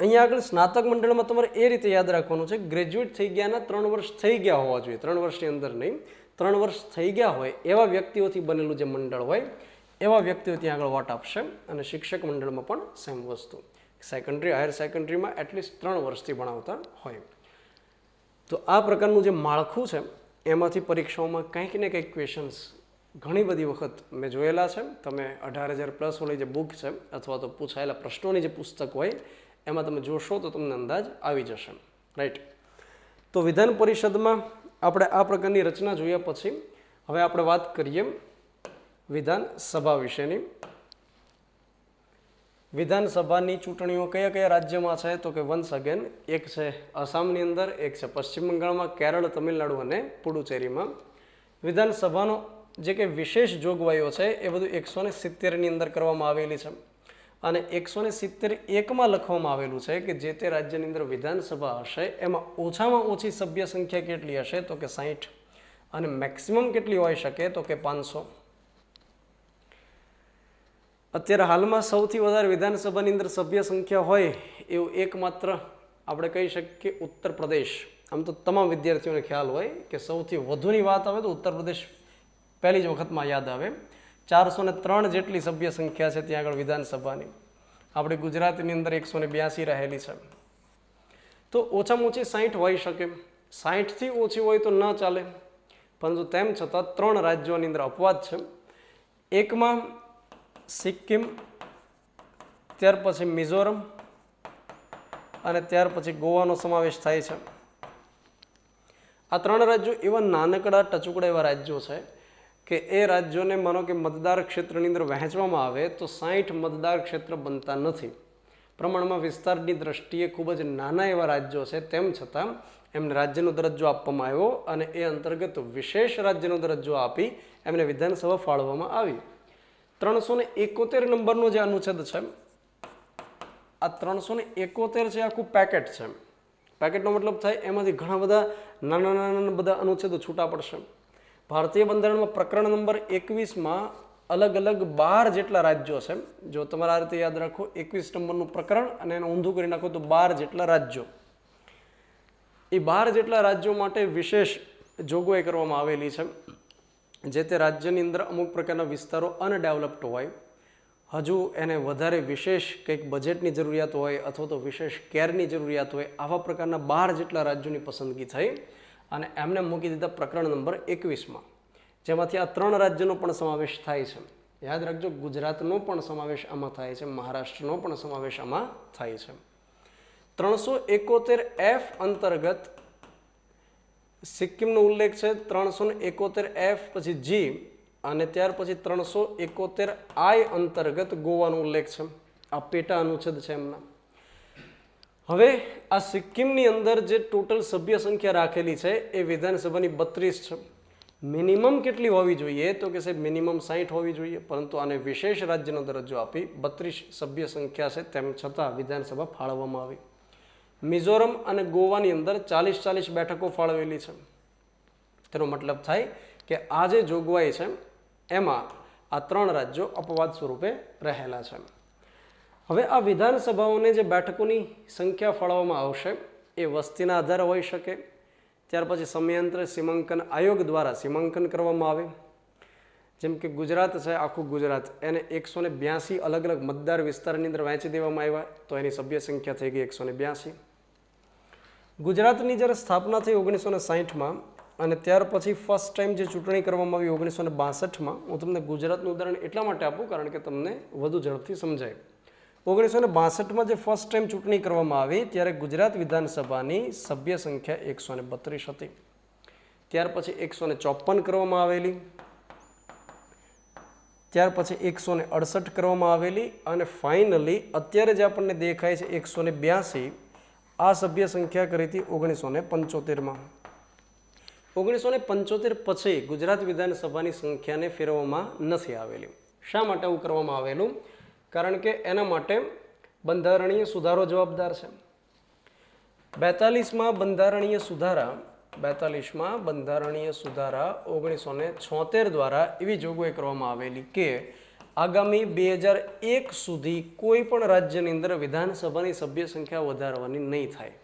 અહીંયા આગળ સ્નાતક મંડળમાં તમારે એ રીતે યાદ રાખવાનું છે, ગ્રેજ્યુએટ થઈ ગયાના 3 વર્ષ થઈ ગયા હોવા જોઈએ, 3 વર્ષની અંદર નહીં, 3 વર્ષ થઈ ગયા હોય એવા વ્યક્તિઓથી બનેલું જે મંડળ હોય એવા વ્યક્તિઓ ત્યાં આગળ વોટ આપશે. અને શિક્ષક મંડળમાં પણ સેમ વસ્તુ, સેકન્ડરી, હાયર સેકન્ડરીમાં એટલીસ્ટ 3 વર્ષથી ભણાવતા હોય. તો આ પ્રકારનું જે માળખું છે એમાંથી પરીક્ષાઓમાં કંઈક ને કંઈક ક્વેશ્ચન્સ ઘણી બધી વખત મેં જોયેલા છે. તમે 18,000+ વાળી જે બુક છે અથવા તો પૂછાયેલા પ્રશ્નોની જે પુસ્તક હોય એમાં તમે જોશો તો તમને અંદાજ આવી જશે. રાઈટ. તો વિધાન પરિષદમાં આપણે આ પ્રકારની રચના જોયા પછી હવે આપણે વાત કરીએ વિધાનસભા વિશેની. વિધાનસભાની ચૂંટણીઓ કયા કયા રાજ્યમાં છે? તો કે વન્સ અગેન, એક છે આસામની અંદર, એક છે પશ્ચિમ બંગાળમાં, કેરળ, તમિલનાડુ અને પુડુચેરીમાં. વિધાનસભાનો જે કે વિશેષ જોગવાઈઓ છે એ બધું 170ની અંદર કરવામાં આવેલી છે. અને 171માં લખવામાં આવેલું છે કે જે તે રાજ્યની અંદર વિધાનસભા હશે એમાં ઓછામાં ઓછી સભ્ય સંખ્યા કેટલી હશે? તો કે 60. અને મેક્સિમમ કેટલી હોઈ શકે? તો કે 500. અત્યારે હાલમાં સૌથી વધારે વિધાનસભાની અંદર સભ્ય સંખ્યા હોય એવું એકમાત્ર આપણે કહી શકીએ કે ઉત્તર પ્રદેશ. આમ તો તમામ વિદ્યાર્થીઓને ખ્યાલ હોય કે સૌથી વધુની વાત આવે તો ઉત્તર પ્રદેશ પહેલી જ વખતમાં યાદ આવે. 403 જેટલી સભ્ય સંખ્યા છે ત્યાં આગળ વિધાનસભાની. આપણી ગુજરાતની અંદર 182 રહેલી છે. તો ઓછામાં ઓછી 60 હોઈ શકે. 60થી ઓછી હોય તો ન ચાલે, પરંતુ તેમ છતાં 3 રાજ્યોની અંદર અપવાદ છે. એકમાં સિક્કિમ, ત્યાર પછી મિઝોરમ અને ત્યાર પછી ગોવાનો સમાવેશ થાય છે. આ 3 રાજ્યો એવા નાનકડા ટચુકડા એવા રાજ્યો છે કે એ રાજ્યોને માનો કે મતદાર ક્ષેત્રની અંદર વહેંચવામાં આવે તો 60 મતદાર ક્ષેત્ર બનતા નથી. પ્રમાણમાં વિસ્તારની દ્રષ્ટિએ ખૂબ જ નાના એવા રાજ્યો છે, તેમ છતાં એમને રાજ્યનો દરજ્જો આપવામાં આવ્યો અને એ અંતર્ગત વિશેષ રાજ્યનો દરજ્જો આપી એમને વિધાનસભા ફાળવવામાં આવી. 371 નંબરનો જે અનુચ્છેદ છે, આ 371 છે આખું પેકેટ છે. પેકેટનો મતલબ થાય એમાંથી ઘણા બધા નાના બધા અનુચ્છેદો છૂટા પડશે. ભારતીય બંધારણમાં પ્રકરણ નંબર 21માં અલગ અલગ 12 જેટલા રાજ્યો છે. જો તમારે આ રીતે યાદ રાખો, 21 નંબરનું પ્રકરણ અને એને ઊંધું કરી નાખો તો 12 જેટલા રાજ્યો. એ 12 જેટલા રાજ્યો માટે વિશેષ જોગવાઈ કરવામાં આવેલી છે. જે તે રાજ્યની અંદર અમુક પ્રકારના વિસ્તારો અનડેવલપ્ડ હોય, હજુ એને વધારે વિશેષ કંઈક બજેટની જરૂરિયાત હોય અથવા તો વિશેષ કેરની જરૂરિયાત હોય, આવા પ્રકારના 12 જેટલા રાજ્યોની પસંદગી થઈ અને એમને મૂકી દીધા પ્રકરણ નંબર 21માં, જેમાંથી આ 3 રાજ્યનો પણ સમાવેશ થાય છે. યાદ રાખજો, ગુજરાતનો પણ સમાવેશ આમાં થાય છે, મહારાષ્ટ્રનો પણ સમાવેશ આમાં થાય છે. 371F અંતર્ગત સિક્કિમનો ઉલ્લેખ છે, 371F પછી જી અને ત્યાર પછી 371I અંતર્ગત ગોવાનો ઉલ્લેખ છે. આ પેટા અનુચ્છેદ છે એમના. હવે આ સિક્કિમની અંદર જે ટોટલ સભ્ય સંખ્યા રાખેલી છે એ વિધાનસભાની 32 છે. મિનિમમ કેટલી હોવી જોઈએ તો કે સાહેબ મિનિમમ 60 હોવી જોઈએ, પરંતુ આને વિશેષ રાજ્યનો દરજ્જો આપી 32 સભ્ય સંખ્યા છે તેમ છતાં વિધાનસભા ફાળવવામાં આવી. મિઝોરમ અને ગોવાની અંદર 40 બેઠકો ફાળવેલી છે. તેનો મતલબ થાય કે આ જે જોગવાઈ છે એમાં આ 3 રાજ્યો અપવાદ સ્વરૂપે રહેલા છે. હવે આ વિધાનસભાઓને જે બેઠકોની સંખ્યા ફાળવવામાં આવશે એ વસ્તીના આધારે હોઈ શકે, ત્યાર પછી સમયાંતરે સીમાંકન આયોગ દ્વારા સીમાંકન કરવામાં આવે. જેમ કે ગુજરાત છે, આખું ગુજરાત એને 182 અલગ અલગ મતદાર વિસ્તારની અંદર વહેંચી દેવામાં આવ્યા, તો એની સભ્ય સંખ્યા થઈ ગઈ 182. ગુજરાતની જ્યારે સ્થાપના થઈ 1960માં અને ત્યાર પછી ફર્સ્ટ ટાઈમ જે ચૂંટણી કરવામાં આવી 1962માં, હું તમને ગુજરાતનું ઉદાહરણ એટલા માટે આપું કારણ કે તમને વધુ ઝડપથી સમજાય. 1962માં જે ફર્સ્ટ ટાઈમ ચૂંટણી કરવામાં આવી ત્યારે ગુજરાત વિધાનસભાની સભ્ય સંખ્યા 132 હતી. ત્યાર પછી 154 કરવામાં આવેલી, ત્યાર પછી 168 કરવામાં આવેલી અને ફાઇનલી અત્યારે જે આપણને દેખાય છે 182, આ સભ્ય સંખ્યા કરી હતી 1975માં. 1975 પછી ગુજરાત વિધાનસભાની સંખ્યાને ફેરવવામાં નથી આવેલી. શા માટે આવું કરવામાં આવેલું? કારણ કે એના માટે બંધારણીય સુધારો જવાબદાર છે. 42માં બંધારણીય સુધારા 1976 દ્વારા એવી જોગવાઈ કરવામાં આવેલી કે આગામી 2001 સુધી કોઈ પણ રાજ્યની અંદર વિધાનસભાની સભ્ય સંખ્યા વધારવાની નહીં થાય.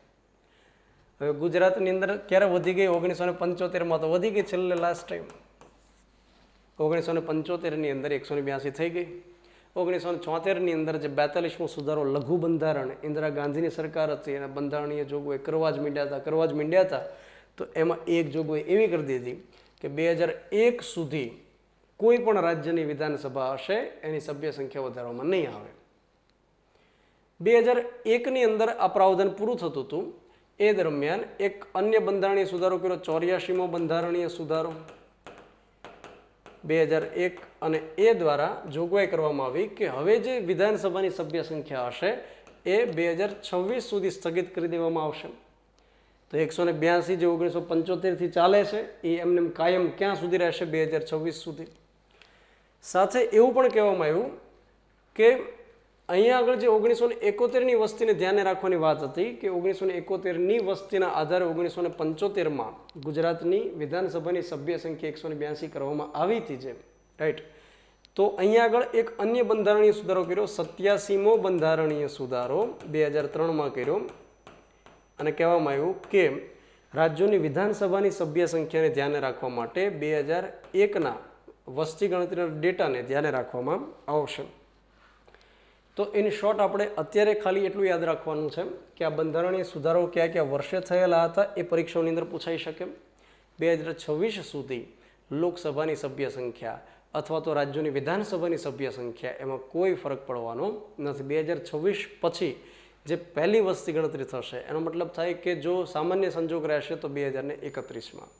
હવે ગુજરાતની અંદર ક્યારે વધી ગઈ? 1975માં તો વધી ગઈ, છેલ્લે લાસ્ટ ટાઈમ 1975ની અંદર 182 થઈ ગઈ. 1974ની અંદર જે 42મો સુધારો લઘુ બંધારણ ઇન્દિરા ગાંધીની સરકાર હતી અને બંધારણીય જોગવાઈ કરવા જ માંડ્યા હતા, તો એમાં એક જોગવાઈ એવી કરી દીધી કે 2001 સુધી કોઈ પણ રાજ્યની વિધાનસભા હશે એની સભ્ય સંખ્યા વધારવામાં નહીં આવે. 2001ની અંદર આ પ્રાવધાન પૂરું થતું હતું. એ દરમિયાન એક અન્ય બંધારણીય સુધારો કર્યો, 84મો બંધારણીય સુધારો 2001, અને એ દ્વારા જોગવાઈ કરવામાં આવી કે હવે જે વિધાનસભાની સભ્ય સંખ્યા હશે એ 2026 સુધી સ્થગિત કરી દેવામાં આવશે. તો 182 જે 1975થી ચાલે છે એ એમને કાયમ ક્યાં સુધી રહેશે? 2026 સુધી. સાથે એવું પણ કહેવામાં આવ્યું કે અહીંયા આગળ જે 1971ની વસ્તીને ધ્યાને રાખવાની વાત હતી કે 1971ની વસ્તીના આધારે 1975માં ગુજરાતની વિધાનસભાની સભ્ય સંખ્યા 182 કરવામાં આવી હતી જે, રાઈટ. તો અહીંયા આગળ એક અન્ય બંધારણીય સુધારો કર્યો, 87મો બંધારણીય સુધારો 2003માં કર્યો, અને કહેવામાં આવ્યું કે રાજ્યોની વિધાનસભાની સભ્ય સંખ્યાને ધ્યાને રાખવા માટે 2001ના વસ્તી ગણતરીના ડેટાને ધ્યાને રાખવામાં આવશે. તો ઇન શોર્ટ આપણે અત્યારે ખાલી એટલું યાદ રાખવાનું છે કે આ બંધારણીય સુધારો કયા કયા વર્ષે થયેલા હતા એ પરીક્ષાઓની અંદર પૂછાઈ શકે. 2026 સુધી લોકસભાની સભ્ય સંખ્યા અથવા તો રાજ્યોની વિધાનસભાની સભ્ય સંખ્યા એમાં કોઈ ફરક પડવાનો નથી. 2026 પછી જે પહેલી વસ્તી ગણતરી થશે એનો મતલબ થાય કે જો સામાન્ય સંજોગ રહેશે તો 2031માં,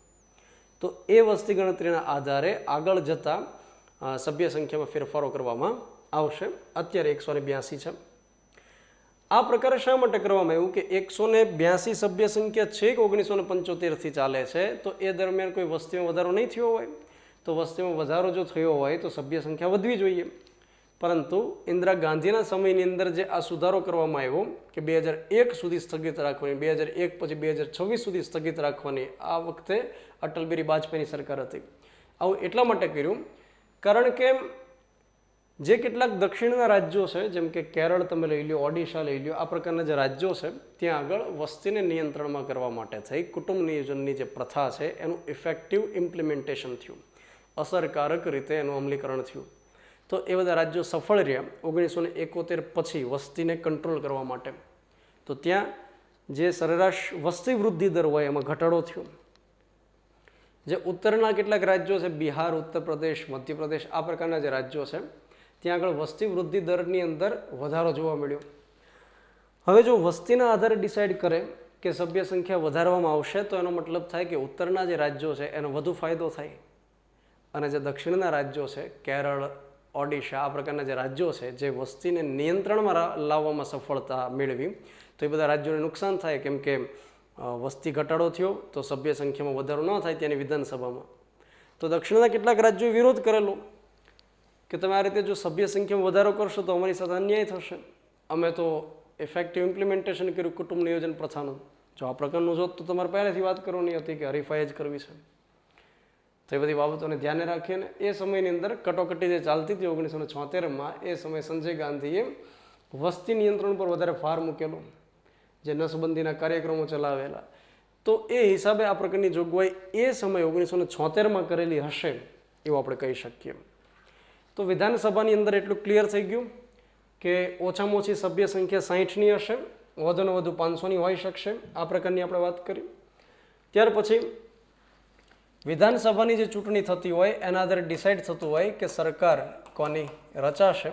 તો એ વસ્તી ગણતરીના આધારે આગળ જતા સભ્ય સંખ્યામાં ફેરફારો કરવામાં આવશે. અત્યારે 182 છે. આ પ્રકારે શા માટે કરવામાં આવ્યું કે 182 સભ્ય સંખ્યા છે કે 1975થી ચાલે છે, તો એ દરમિયાન કોઈ વસ્તીમાં વધારો નહીં થયો હોય, તો વસ્તીમાં વધારો જો થયો હોય તો સભ્ય સંખ્યા વધવી જોઈએ. પરંતુ ઇન્દિરા ગાંધીના સમયની અંદર જે આ સુધારો કરવામાં આવ્યો કે 2001 સુધી સ્થગિત રાખવાની, 2001 પછી 2026 સુધી સ્થગિત રાખવાની, આ વખતે અટલ બિહારી વાજપેયીની સરકાર હતી. આવું એટલા માટે કર્યું કારણ કે જે કેટલાક દક્ષિણના રાજ્યો છે, જેમ કે કેરળ તમે લઈ લો, ઓડિશા લઈ લો, આ પ્રકારના જે રાજ્યો છે ત્યાં આગળ વસ્તીને નિયંત્રણમાં કરવા માટે થઈ કુટુંબ નિયોજનની જે પ્રથા છે એનું ઇફેક્ટિવ ઇમ્પ્લિમેન્ટેશન થયું. અસરકારક રીતે એનું અમલીકરણ થયું. તો એ બધા રાજ્યો સફળ રહ્યા 1971 પછી વસ્તીને કંટ્રોલ કરવા માટે. તો ત્યાં જે સરેરાશ વસ્તી વૃદ્ધિ દર હોય એમાં ઘટાડો થયો. જે ઉત્તરના કેટલાક રાજ્યો છે, બિહાર, ઉત્તર પ્રદેશ, મધ્યપ્રદેશ, આ પ્રકારના જે રાજ્યો છે ત્યાં આગળ વસ્તી વૃદ્ધિ દરની અંદર વધારો જોવા મળ્યો. હવે જો વસ્તીના આધારે ડિસાઇડ કરે કે સભ્ય સંખ્યા વધારવામાં આવશે તો એનો મતલબ થાય કે ઉત્તરના જે રાજ્યો છે એનો વધુ ફાયદો થાય, અને જે દક્ષિણના રાજ્યો છે, કેરળ, ઓડિશા, આ પ્રકારના જે રાજ્યો છે જે વસ્તીને નિયંત્રણમાં લાવવામાં સફળતા મેળવી, તો એ બધા રાજ્યોને નુકસાન થાય, કેમ કે વસ્તી ઘટાડો થયો તો સભ્ય સંખ્યામાં વધારો ન થાય ત્યાંની વિધાનસભામાં. તો દક્ષિણના કેટલાક રાજ્યોએ વિરોધ કરેલો કે તમે આ રીતે જો સભ્ય સંખ્યામાં વધારો કરશો તો અમારી સાથે અન્યાય થશે. અમે તો ઇફેક્ટિવ ઇમ્પ્લિમેન્ટેશન કર્યું કુટુંબ નિયોજન પ્રથાનું. જો આ પ્રકારનું જોત તો તમારે પહેલેથી વાત કરવાની હતી કે હરીફાઈ જ કરવી છે. તો એ બધી બાબતોને ધ્યાને રાખીને એ સમયની અંદર કટોકટી જે ચાલતી હતી 1976માં, એ સમયે સંજય ગાંધીએ વસ્તી નિયંત્રણ પર વધારે ભાર મૂકેલો, જે નસબંધીના કાર્યક્રમો ચલાવેલા. તો એ હિસાબે આ પ્રકારની જોગવાઈ એ સમયે 1976માં કરેલી હશે એવું આપણે કહી શકીએ. તો વિધાનસભાની અંદર એટલું ક્લિયર થઈ ગયું કે ઓછામાં ઓછી સભ્ય સંખ્યા 60ની હશે, વધુને વધુ 500ની હોઈ શકશે. આ પ્રકારની આપણે વાત કરી. ત્યાર પછી વિધાનસભાની જે ચૂંટણી થતી હોય એના આધારે ડિસાઇડ થતું હોય કે સરકાર કોની રચાશે.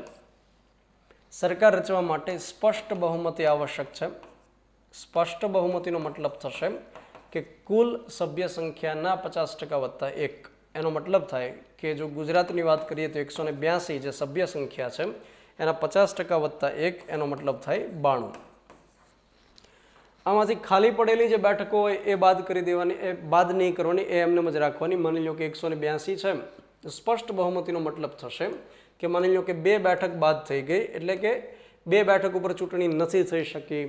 સરકાર રચવા માટે સ્પષ્ટ બહુમતી આવશ્યક છે. સ્પષ્ટ બહુમતીનો મતલબ થશે કે કુલ સભ્ય સંખ્યાના 50% + 1. એનો મતલબ થાય કે જો ગુજરાતની વાત કરીએ તો 182 જે સભ્ય સંખ્યા છે એના 50% + 1, એનો મતલબ થાય 92. આમાંથી ખાલી પડેલી જે બેઠકો હોય એ બાદ કરી દેવાની, એ બાદ નહીં કરવાની, એ એમને જ રાખવાની. માની લો કે 182 છે, તો સ્પષ્ટ બહુમતીનો મતલબ થશે કે માની લો કે 2 બેઠક બાદ થઈ ગઈ, એટલે કે 2 બેઠક ઉપર ચૂંટણી નથી થઈ શકી,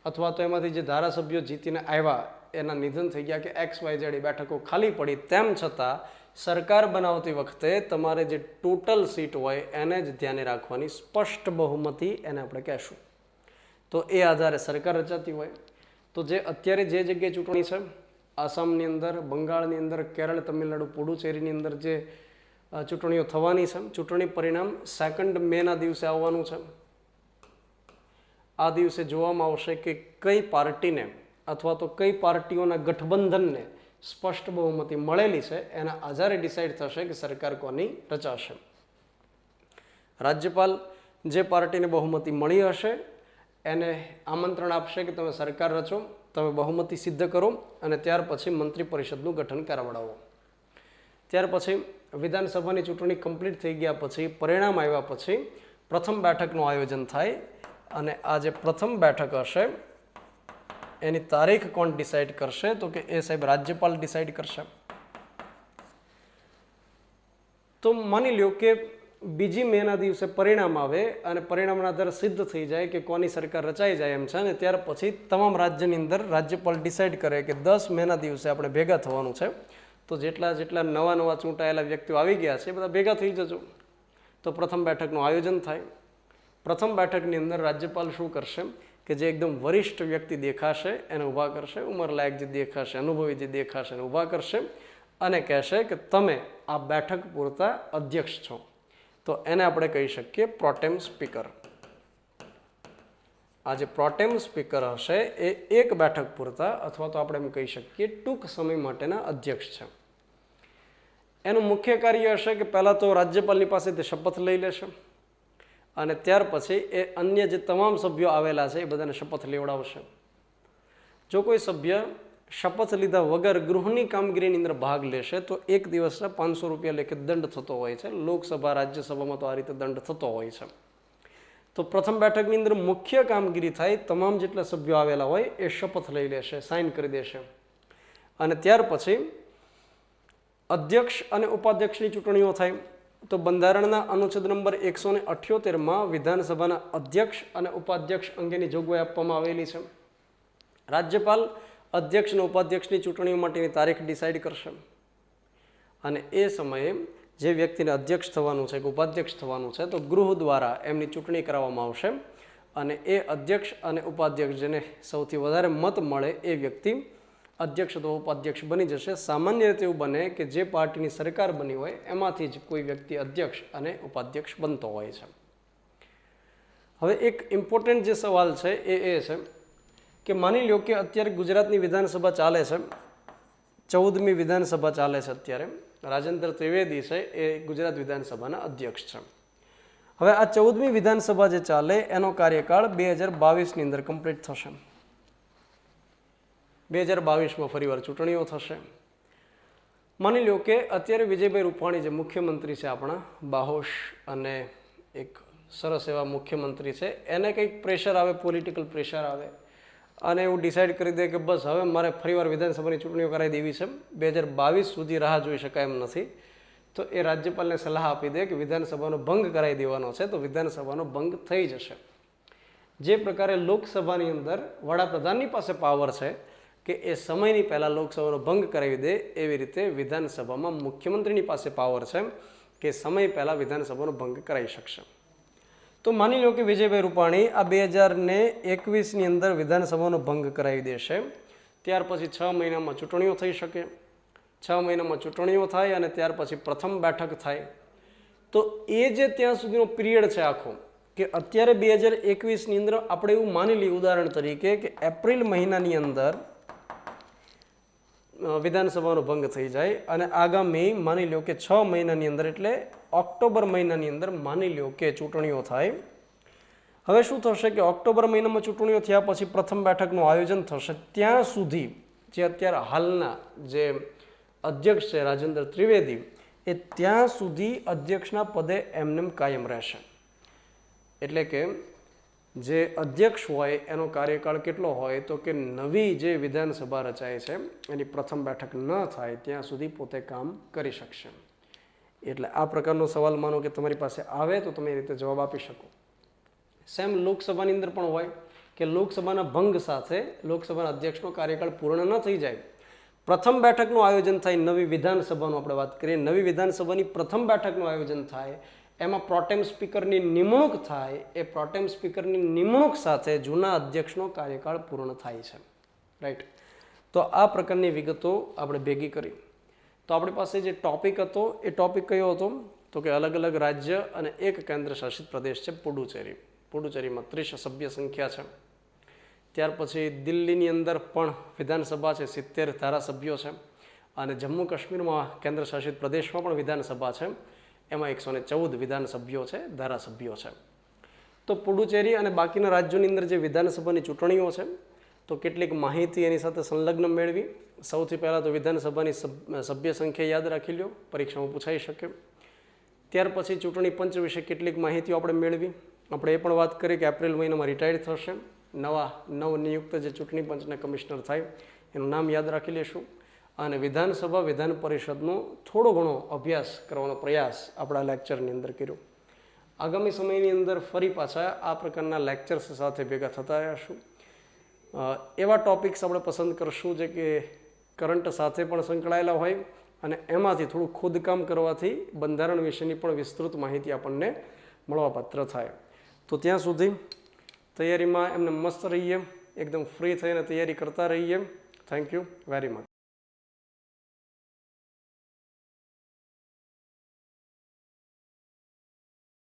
અથવા તો એમાંથી જે ધારાસભ્યો જીતીને આવ્યા એના નિધન થઈ ગયા, કે XYZ બેઠકો ખાલી પડી, તેમ છતાં સરકાર બનાવતી વખતે તમારે જે ટોટલ સીટ હોય એને જ ધ્યાને રાખવાની. સ્પષ્ટ બહુમતી એને આપણે કહેશું. તો એ આધારે સરકાર રચાતી હોય. તો જે અત્યારે જે જગ્યાએ ચૂંટણી છે, આસામની અંદર, બંગાળની અંદર, કેરળ, તમિલનાડુ, પુડુચેરીની અંદર જે ચૂંટણીઓ થવાની છે, ચૂંટણી પરિણામ 2 મેના દિવસે આવવાનું છે. આ દિવસે જોવામાં આવશે કે કઈ પાર્ટીને અથવા તો કઈ પાર્ટીઓના ગઠબંધનને સ્પષ્ટ બહુમતી મળેલી છે. એના આધારે ડિસાઇડ થશે કે સરકાર કોની રચાશે. રાજ્યપાલ જે પાર્ટીને બહુમતી મળી હશે એને આમંત્રણ આપશે કે તમે સરકાર રચો, તમે બહુમતી સિદ્ધ કરો, અને ત્યાર પછી મંત્રી પરિષદનું ગઠન કરાવડાવો. ત્યાર પછી વિધાનસભાની ચૂંટણી કમ્પ્લીટ થઈ ગયા પછી, પરિણામ આવ્યા પછી પ્રથમ બેઠકનું આયોજન થાય, અને આ જે પ્રથમ બેઠક હશે એની તારીખ કોણ ડિસાઇડ કરશે? તો કે એ સાહેબ રાજ્યપાલ ડિસાઇડ કરશે. તો માની લ્યો કે 2 મેના દિવસે પરિણામ આવે અને પરિણામના આધારે સિદ્ધ થઈ જાય કે કોની સરકાર રચાઈ જાય એમ છે, અને ત્યાર પછી તમામ રાજ્યની અંદર રાજ્યપાલ ડિસાઇડ કરે કે 10 મેના દિવસે આપણે ભેગા થવાનું છે. તો જેટલા નવા ચૂંટાયેલા વ્યક્તિઓ આવી ગયા છે એ બધા ભેગા થઈ જજો. તો પ્રથમ બેઠકનું આયોજન થાય. પ્રથમ બેઠકની અંદર રાજ્યપાલ શું કરશે કે જે એકદમ વરિષ્ઠ વ્યક્તિ દેખાશે એને ઊભા કરશે, ઉંમરલાયક જે દેખાશે, અનુભવી જે દેખાશે એને ઊભા કરશે, અને કહેશે કે તમે આ બેઠક પૂરતા અધ્યક્ષ છો. તો એને આપણે કહી શકીએ પ્રોટેમ સ્પીકર. આ જે પ્રોટેમ સ્પીકર હશે એ એક બેઠક પૂરતા, અથવા તો આપણે એમ કહી શકીએ ટૂંક સમય માટેના અધ્યક્ષ છે. એનું મુખ્ય કાર્ય હશે કે પહેલાં તો રાજ્યપાલની પાસે તે શપથ લઈ લેશે, અને ત્યાર પછી એ અન્ય જે તમામ સભ્યો આવેલા છે એ બધાને શપથ લેવડાવશે. જો કોઈ સભ્ય શપથ લીધા વગર ગૃહની કામગીરીની અંદર ભાગ લેશે તો 1 દિવસના 500 રૂપિયા લેખે દંડ થતો હોય છે. લોકસભા, રાજ્યસભામાં તો આ રીતે દંડ થતો હોય છે. તો પ્રથમ બેઠકની અંદર મુખ્ય કામગીરી થાય, તમામ જેટલા સભ્યો આવેલા હોય એ શપથ લઈ લેશે, સાઇન કરી દેશે, અને ત્યાર પછી અધ્યક્ષ અને ઉપાધ્યક્ષની ચૂંટણીઓ થાય. તો બંધારણના અનુચ્છેદ નંબર 178માં વિધાનસભાના અધ્યક્ષ અને ઉપાધ્યક્ષ અંગેની જોગવાઈ આપવામાં આવેલી છે. રાજ્યપાલ અધ્યક્ષ અને ઉપાધ્યક્ષની ચૂંટણીઓ માટેની તારીખ ડિસાઇડ કરશે, અને એ સમયે જે વ્યક્તિને અધ્યક્ષ થવાનું છે કે ઉપાધ્યક્ષ થવાનું છે તો ગૃહ દ્વારા એમની ચૂંટણી કરાવવામાં આવશે, અને એ અધ્યક્ષ અને ઉપાધ્યક્ષ જેને સૌથી વધારે મત મળે એ વ્યક્તિ અધ્યક્ષ અથવા ઉપાધ્યક્ષ બની જશે. સામાન્ય રીતે એવું બને કે જે પાર્ટીની સરકાર બની હોય એમાંથી જ કોઈ વ્યક્તિ અધ્યક્ષ અને ઉપાધ્યક્ષ બનતો હોય છે. હવે એક ઇમ્પોર્ટન્ટ જે સવાલ છે એ છે કે માની લો કે અત્યારે ગુજરાતની વિધાનસભા ચાલે છે, 14મી વિધાનસભા ચાલે છે અત્યારે. રાજેન્દ્ર ત્રિવેદી છે એ ગુજરાત વિધાનસભાના અધ્યક્ષ છે. હવે આ 14મી વિધાનસભા જે ચાલે એનો કાર્યકાળ 2022ની અંદર કમ્પ્લીટ થશે. 2022માં ફરીવાર ચૂંટણીઓ થશે. માની લો કે અત્યારે વિજયભાઈ રૂપાણી જે મુખ્યમંત્રી છે આપણા બાહોશ અને એક સરસ એવા મુખ્યમંત્રી છે, એને કંઈક પ્રેશર આવે, પોલિટિકલ પ્રેશર આવે અને એવું ડિસાઇડ કરી દે કે બસ હવે મારે ફરીવાર વિધાનસભાની ચૂંટણીઓ કરાવી દેવી છે, 2022 સુધી રાહ જોઈ શકાય એમ નથી. તો એ રાજ્યપાલને સલાહ આપી દે કે વિધાનસભાનો ભંગ કરાવી દેવાનો છે, તો વિધાનસભાનો ભંગ થઈ જશે. જે પ્રકારે લોકસભાની અંદર વડાપ્રધાનની પાસે પાવર છે કે એ સમયની પહેલાં લોકસભાનો ભંગ કરાવી દે, એવી રીતે વિધાનસભામાં મુખ્યમંત્રીની પાસે પાવર છે કે સમય પહેલાં વિધાનસભાનો ભંગ કરાવી શકશે. તો માની લો કે વિજયભાઈ રૂપાણી આ 2021ની અંદર વિધાનસભાનો ભંગ કરાવી દેશે. ત્યાર પછી 6 મહિનામાં ચૂંટણીઓ થઈ શકે. 6 મહિનામાં ચૂંટણીઓ થાય અને ત્યાર પછી પ્રથમ બેઠક થાય. તો એ જે ત્યાં સુધીનો પિરિયડ છે આખો, કે અત્યારે 2021ની અંદર આપણે એવું માની લઈએ ઉદાહરણ તરીકે કે એપ્રિલ મહિનાની અંદર વિધાનસભાનો ભંગ થઈ જાય અને આગામી માની લો કે 6 મહિનાની અંદર એટલે ઓક્ટોબર મહિનાની અંદર માની લો કે ચૂંટણીઓ થાય. હવે શું થશે કે ઓક્ટોબર મહિનામાં ચૂંટણીઓ થયા પછી પ્રથમ બેઠકનું આયોજન થશે. ત્યાં સુધી જે અત્યારે હાલના જે અધ્યક્ષ છે રાજેન્દ્ર ત્રિવેદી, એ ત્યાં સુધી અધ્યક્ષના પદે એમનેમ કાયમ રહેશે. એટલે કે જે અધ્યક્ષ હોય એનો કાર્યકાળ કેટલો હોય તો કે નવી જે વિધાનસભા રચાય છે એની પ્રથમ બેઠક ન થાય ત્યાં સુધી પોતે કામ કરી શકશે. એટલે આ પ્રકારનો સવાલ માનો કે તમારી પાસે આવે તો તમે એ રીતે જવાબ આપી શકો. સેમ લોકસભાની અંદર પણ હોય કે લોકસભાના ભંગ સાથે લોકસભાના અધ્યક્ષનો કાર્યકાળ પૂર્ણ ન થઈ જાય, પ્રથમ બેઠકનું આયોજન થાય, નવી વિધાનસભાનું આપણે વાત કરીએ, નવી વિધાનસભાની પ્રથમ બેઠકનું આયોજન થાય, એમાં પ્રોટેમ સ્પીકરની નિમણૂક થાય, એ પ્રોટેમ સ્પીકરની નિમણૂક સાથે જૂના અધ્યક્ષનો કાર્યકાળ પૂર્ણ થાય છે. રાઈટ. તો આ પ્રકારની વિગતો આપણે ભેગી કરી. તો આપણી પાસે જે ટોપિક હતો એ ટોપિક કયો હતો તો કે અલગ અલગ રાજ્ય અને એક કેન્દ્ર શાસિત પ્રદેશ છે પુડુચેરી. પુડુચેરીમાં 30 સભ્ય સંખ્યા છે. ત્યાર પછી દિલ્હીની અંદર પણ વિધાનસભા છે, 70 ધારાસભ્યો છે અને જમ્મુ કાશ્મીરમાં કેન્દ્ર શાસિત પ્રદેશમાં પણ વિધાનસભા છે, એમાં 114 વિધાનસભ્યો છે, ધારાસભ્યો છે. તો પુડુચેરી અને બાકીના રાજ્યોની અંદર જે વિધાનસભાની ચૂંટણીઓ છે તો કેટલીક માહિતી એની સાથે સંલગ્ન મેળવી. સૌથી પહેલાં તો વિધાનસભાની સભ્ય સંખ્યા યાદ રાખી લો, પરીક્ષામાં પૂછાઈ શકે. ત્યાર પછી ચૂંટણી પંચ વિશે કેટલીક માહિતીઓ આપણે મેળવી. આપણે એ પણ વાત કરી કે એપ્રિલ મહિનામાં રિટાયર્ડ થશે, નવનિયુક્ત જે ચૂંટણી પંચના કમિશનર થાય એનું નામ યાદ રાખી લેશું. અને વિધાનસભા વિધાન પરિષદનો થોડો ઘણો અભ્યાસ કરવાનો પ્રયાસ આપણા લેક્ચરની અંદર કર્યો. આગામી સમયની અંદર ફરી પાછા આ પ્રકારના લેક્ચર્સ સાથે ભેગા થતા રહીશું. એવા ટોપિક્સ આપણે પસંદ કરશું જે કે કરંટ સાથે પણ સંકળાયેલા હોય અને એમાંથી થોડું ખોદકામ કરવાથી બંધારણ વિશેની પણ વિસ્તૃત માહિતી આપણને મળવાપાત્ર થાય. તો ત્યાં સુધી તૈયારીમાં એમને મસ્ત રહીએ, એકદમ ફ્રી થઈને તૈયારી કરતા રહીએ. Thank you very much.